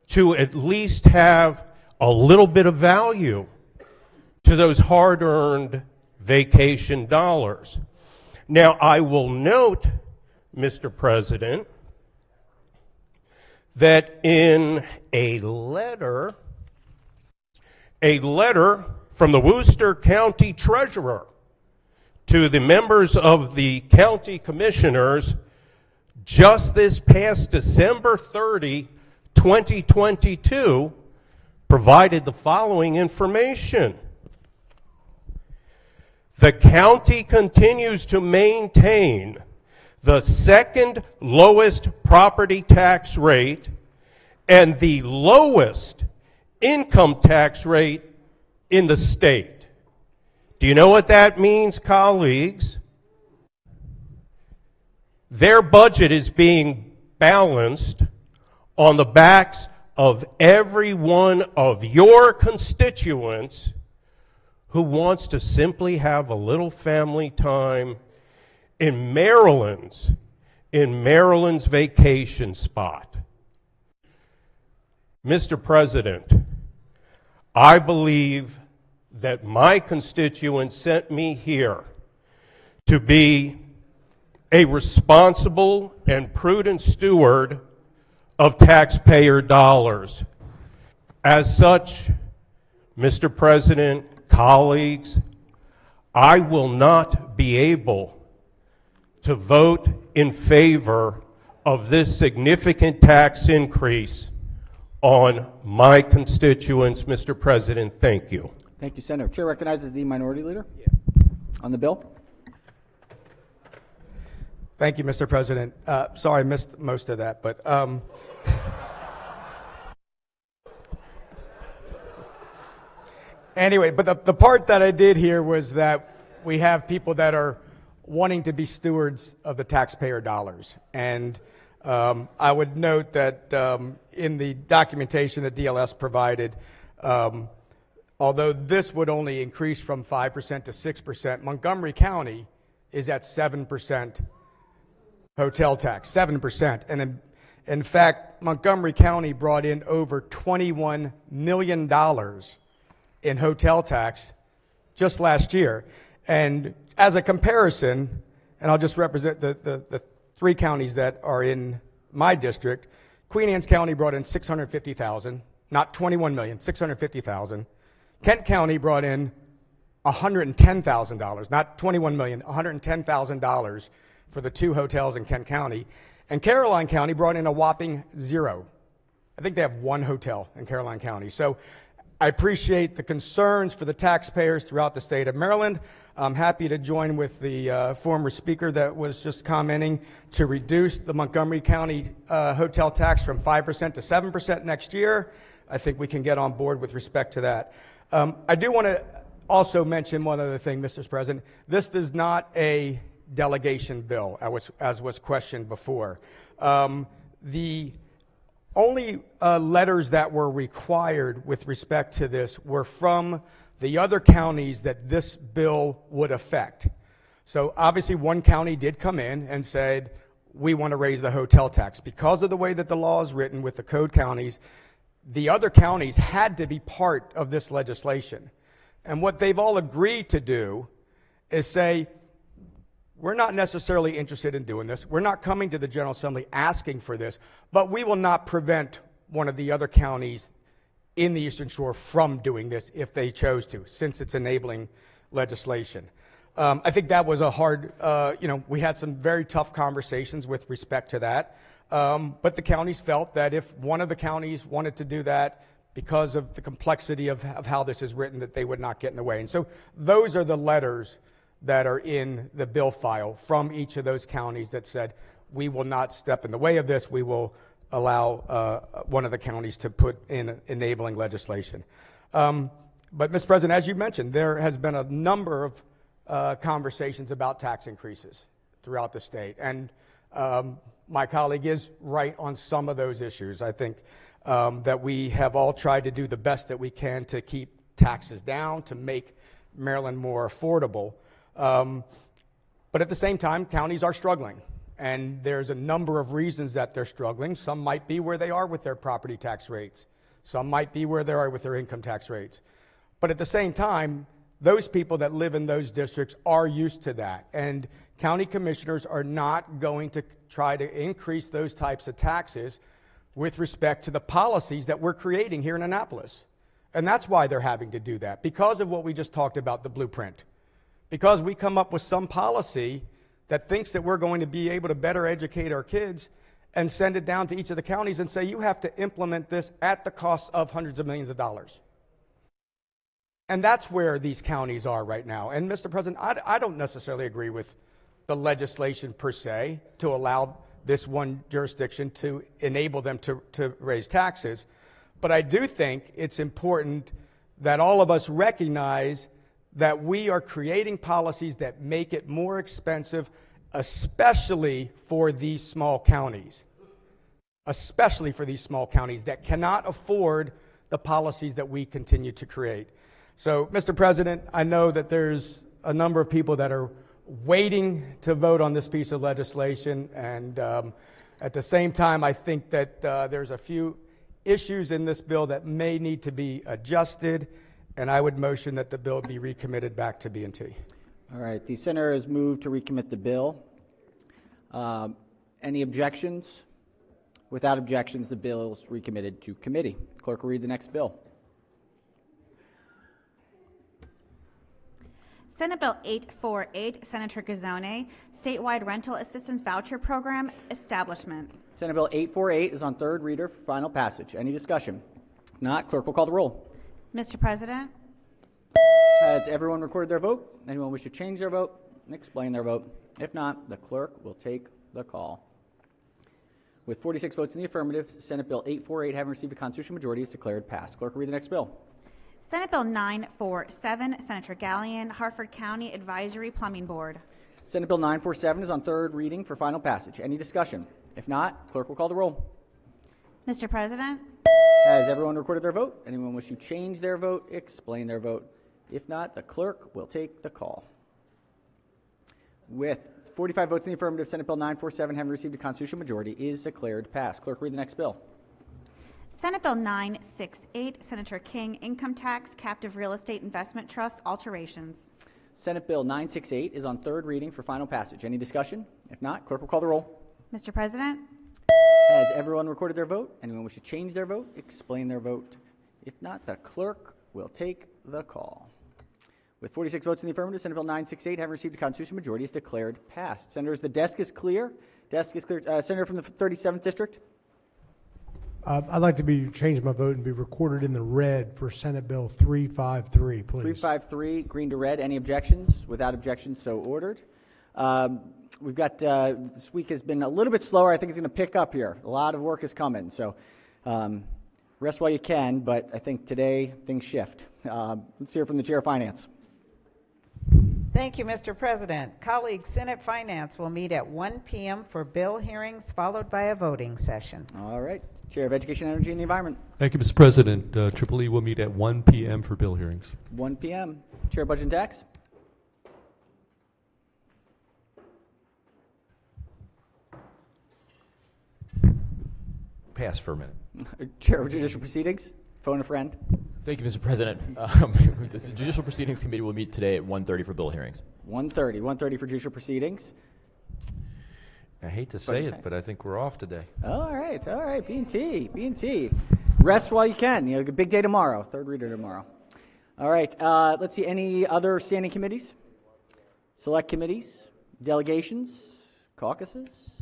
[SPEAKER 6] to at least have a little bit of value to those hard-earned vacation dollars. Now, I will note, Mr. President, that in a letter from the Worcester County Treasurer to the members of the county commissioners just this past December 30, 2022, provided the following information. The county continues to maintain the second lowest property tax rate and the lowest income tax rate in the state. Do you know what that means, colleagues? Their budget is being balanced on the backs of every one of your constituents who wants to simply have a little family time in Maryland's vacation spot. Mr. President, I believe that my constituents sent me here to be a responsible and prudent steward of taxpayer dollars. As such, Mr. President, colleagues, I will not be able to vote in favor of this significant tax increase on my constituents. Mr. President, thank you.
[SPEAKER 1] Thank you, Senator. Chair recognizes the minority leader on the bill.
[SPEAKER 13] Thank you, Mr. President. Sorry, I missed most of that, but anyway, but the part that I did hear was that we have people that are wanting to be stewards of the taxpayer dollars. And I would note that in the documentation that DLS provided, although this would only increase from 5% to 6%, Montgomery County is at 7% hotel tax, 7%. And in fact, Montgomery County brought in over $21 million in hotel tax just last year. And as a comparison, and I'll just represent the three counties that are in my district, Queen Anne's County brought in $650,000, not $21 million, $650,000. Kent County brought in $110,000, not $21 million, $110,000 for the two hotels in Kent County. And Caroline County brought in a whopping zero. I think they have one hotel in Caroline County. So I appreciate the concerns for the taxpayers throughout the state of Maryland. I'm happy to join with the former speaker that was just commenting to reduce the Montgomery County hotel tax from 5% to 7% next year. I think we can get on board with respect to that. I do want to also mention one other thing, Mr. President. This is not a delegation bill, as was questioned before. The only letters that were required with respect to this were from the other counties that this bill would affect. So obviously one county did come in and said, we want to raise the hotel tax. Because of the way that the law is written with the code counties, the other counties had to be part of this legislation. And what they've all agreed to do is say, we're not necessarily interested in doing this. We're not coming to the General Assembly asking for this, but we will not prevent one of the other counties in the Eastern Shore from doing this if they chose to, since it's enabling legislation. I think that was a hard, we had some very tough conversations with respect to that. But the counties felt that if one of the counties wanted to do that, because of the complexity of how this is written, that they would not get in the way. And so those are the letters that are in the bill file from each of those counties that said, we will not step in the way of this. We will allow one of the counties to put in enabling legislation. But, Mr. President, as you mentioned, there has been a number of conversations about tax increases throughout the state. And my colleague is right on some of those issues. I think that we have all tried to do the best that we can to keep taxes down, to make Maryland more affordable. But at the same time, counties are struggling. And there's a number of reasons that they're struggling. Some might be where they are with their property tax rates. Some might be where they are with their income tax rates. But at the same time, those people that live in those districts are used to that. And county commissioners are not going to try to increase those types of taxes with respect to the policies that we're creating here in Annapolis. And that's why they're having to do that, because of what we just talked about, the blueprint. Because we come up with some policy that thinks that we're going to be able to better educate our kids and send it down to each of the counties and say, you have to implement this at the cost of hundreds of millions of dollars. And that's where these counties are right now. And Mr. President, I don't necessarily agree with the legislation per se to allow this one jurisdiction to enable them to raise taxes. But I do think it's important that all of us recognize that we are creating policies that make it more expensive, especially for these small counties. Especially for these small counties that cannot afford the policies that we continue to create. So, Mr. President, I know that there's a number of people that are waiting to vote on this piece of legislation, and at the same time, I think that there's a few issues in this bill that may need to be adjusted, and I would motion that the bill be recommitted back to B&T.
[SPEAKER 1] All right, the senator has moved to recommit the bill. Any objections? Without objections, the bill is recommitted to committee. Clerk will read the next bill.
[SPEAKER 2] Senate Bill 848, Senator Gazzone, Statewide Rental Assistance Voucher Program Establishment.
[SPEAKER 1] Senate Bill 848 is on third reader for final passage. Any discussion? If not, clerk will call the roll.
[SPEAKER 2] Mr. President?
[SPEAKER 1] Has everyone recorded their vote? Anyone wish to change their vote and explain their vote? If not, the clerk will take the call. With 46 votes in the affirmative, Senate Bill 848, having received a constitutional majority, is declared passed. Clerk will read the next bill.
[SPEAKER 2] Senate Bill 947, Senator Gallion, Harford County Advisory Plumbing Board.
[SPEAKER 1] Senate Bill 947 is on third reading for final passage. Any discussion? If not, clerk will call the roll.
[SPEAKER 2] Mr. President?
[SPEAKER 1] Has everyone recorded their vote? Anyone wish to change their vote, explain their vote? If not, the clerk will take the call. With 45 votes in the affirmative, Senate Bill 947, having received a constitutional majority, is declared passed. Clerk, read the next bill.
[SPEAKER 2] Senate Bill 968, Senator King, Income Tax, Captive Real Estate Investment Trust, alterations.
[SPEAKER 1] Senate Bill 968 is on third reading for final passage. Any discussion? If not, clerk will call the roll.
[SPEAKER 2] Mr. President,
[SPEAKER 1] Has everyone recorded their vote? Anyone wish to change their vote? Explain their vote. If not, the clerk will take the call. With 46 votes in the affirmative, Senate Bill 968, having received a constitutional majority, is declared passed. Senators, the desk is clear. Desk is clear. Senator from the 37th District.
[SPEAKER 20] I'd like to change my vote and be recorded in the red for Senate Bill 353, please.
[SPEAKER 1] 353, green to red. Any objections? Without objections, so ordered. We've got, this week has been a little bit slower. I think it's going to pick up here. A lot of work is coming, so rest while you can, but I think today things shift. Let's hear from the Chair of Finance.
[SPEAKER 7] Thank you, Mr. President. Colleagues, Senate Finance will meet at 1 p.m. for bill hearings, followed by a voting session.
[SPEAKER 1] All right. Chair of Education, Energy, and the Environment.
[SPEAKER 8] Thank you, Mr. President. Triple E will meet at 1 p.m. for bill hearings.
[SPEAKER 1] 1 p.m. Chair of Budget and Tax.
[SPEAKER 23] Pass for a minute.
[SPEAKER 1] Chair of Judicial Proceedings. Phone a friend.
[SPEAKER 24] Thank you, Mr. President. The Judicial Proceedings Committee will meet today at 1:30 for bill hearings.
[SPEAKER 1] 1:30 for Judicial Proceedings.
[SPEAKER 11] I hate to say it, but I think we're off today.
[SPEAKER 1] All right, B&T. Rest while you can. You know, a big day tomorrow. Third reader tomorrow. All right, let's see. Any other standing committees? Select committees? Delegations? Caucuses?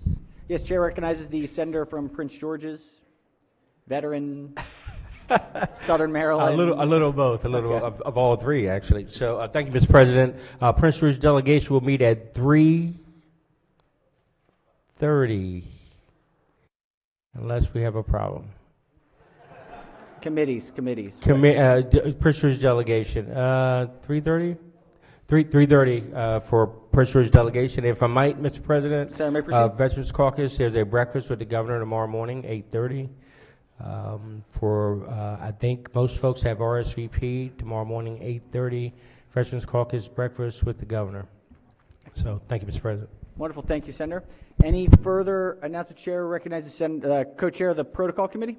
[SPEAKER 1] Yes, Chair recognizes the senator from Prince George's, veteran, Southern Maryland.
[SPEAKER 25] A little both, of all three, actually. So thank you, Mr. President. Prince George delegation will meet at 3:30, unless we have a problem.
[SPEAKER 1] Committees.
[SPEAKER 25] Prince George delegation, 3:30? 3:30 for Prince George delegation. If I might, Mr. President, Veterans Caucus, there's a breakfast with the governor tomorrow morning, 8:30. I think most folks have RSVP tomorrow morning, 8:30. Veterans Caucus breakfast with the governor. So thank you, Mr. President.
[SPEAKER 1] Wonderful. Thank you, Senator. Any further announcement? Chair recognizes co-chair of the Protocol Committee.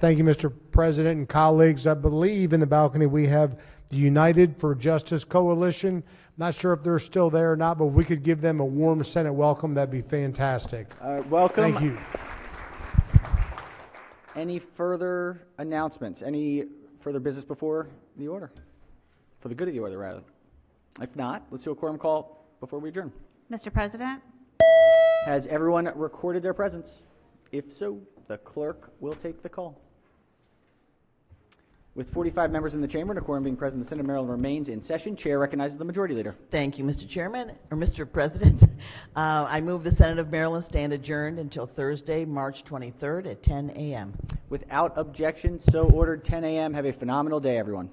[SPEAKER 20] Thank you, Mr. President and colleagues. I believe in the balcony we have the United for Justice Coalition. Not sure if they're still there or not, but we could give them a warm Senate welcome. That'd be fantastic.
[SPEAKER 1] Welcome.
[SPEAKER 20] Thank you.
[SPEAKER 1] Any further announcements? Any further business before the order? For the good of the order, rather. If not, let's do a quorum call before we adjourn.
[SPEAKER 2] Mr. President,
[SPEAKER 1] Has everyone recorded their presence? If so, the clerk will take the call. With 45 members in the chamber and a quorum being present, the Senate of Maryland remains in session. Chair recognizes the Majority Leader.
[SPEAKER 26] Thank you, Mr. Chairman, or Mr. President. I move the Senate of Maryland stand adjourned until Thursday, March 23rd at 10 a.m.
[SPEAKER 1] Without objection, so ordered. 10 a.m. Have a phenomenal day, everyone.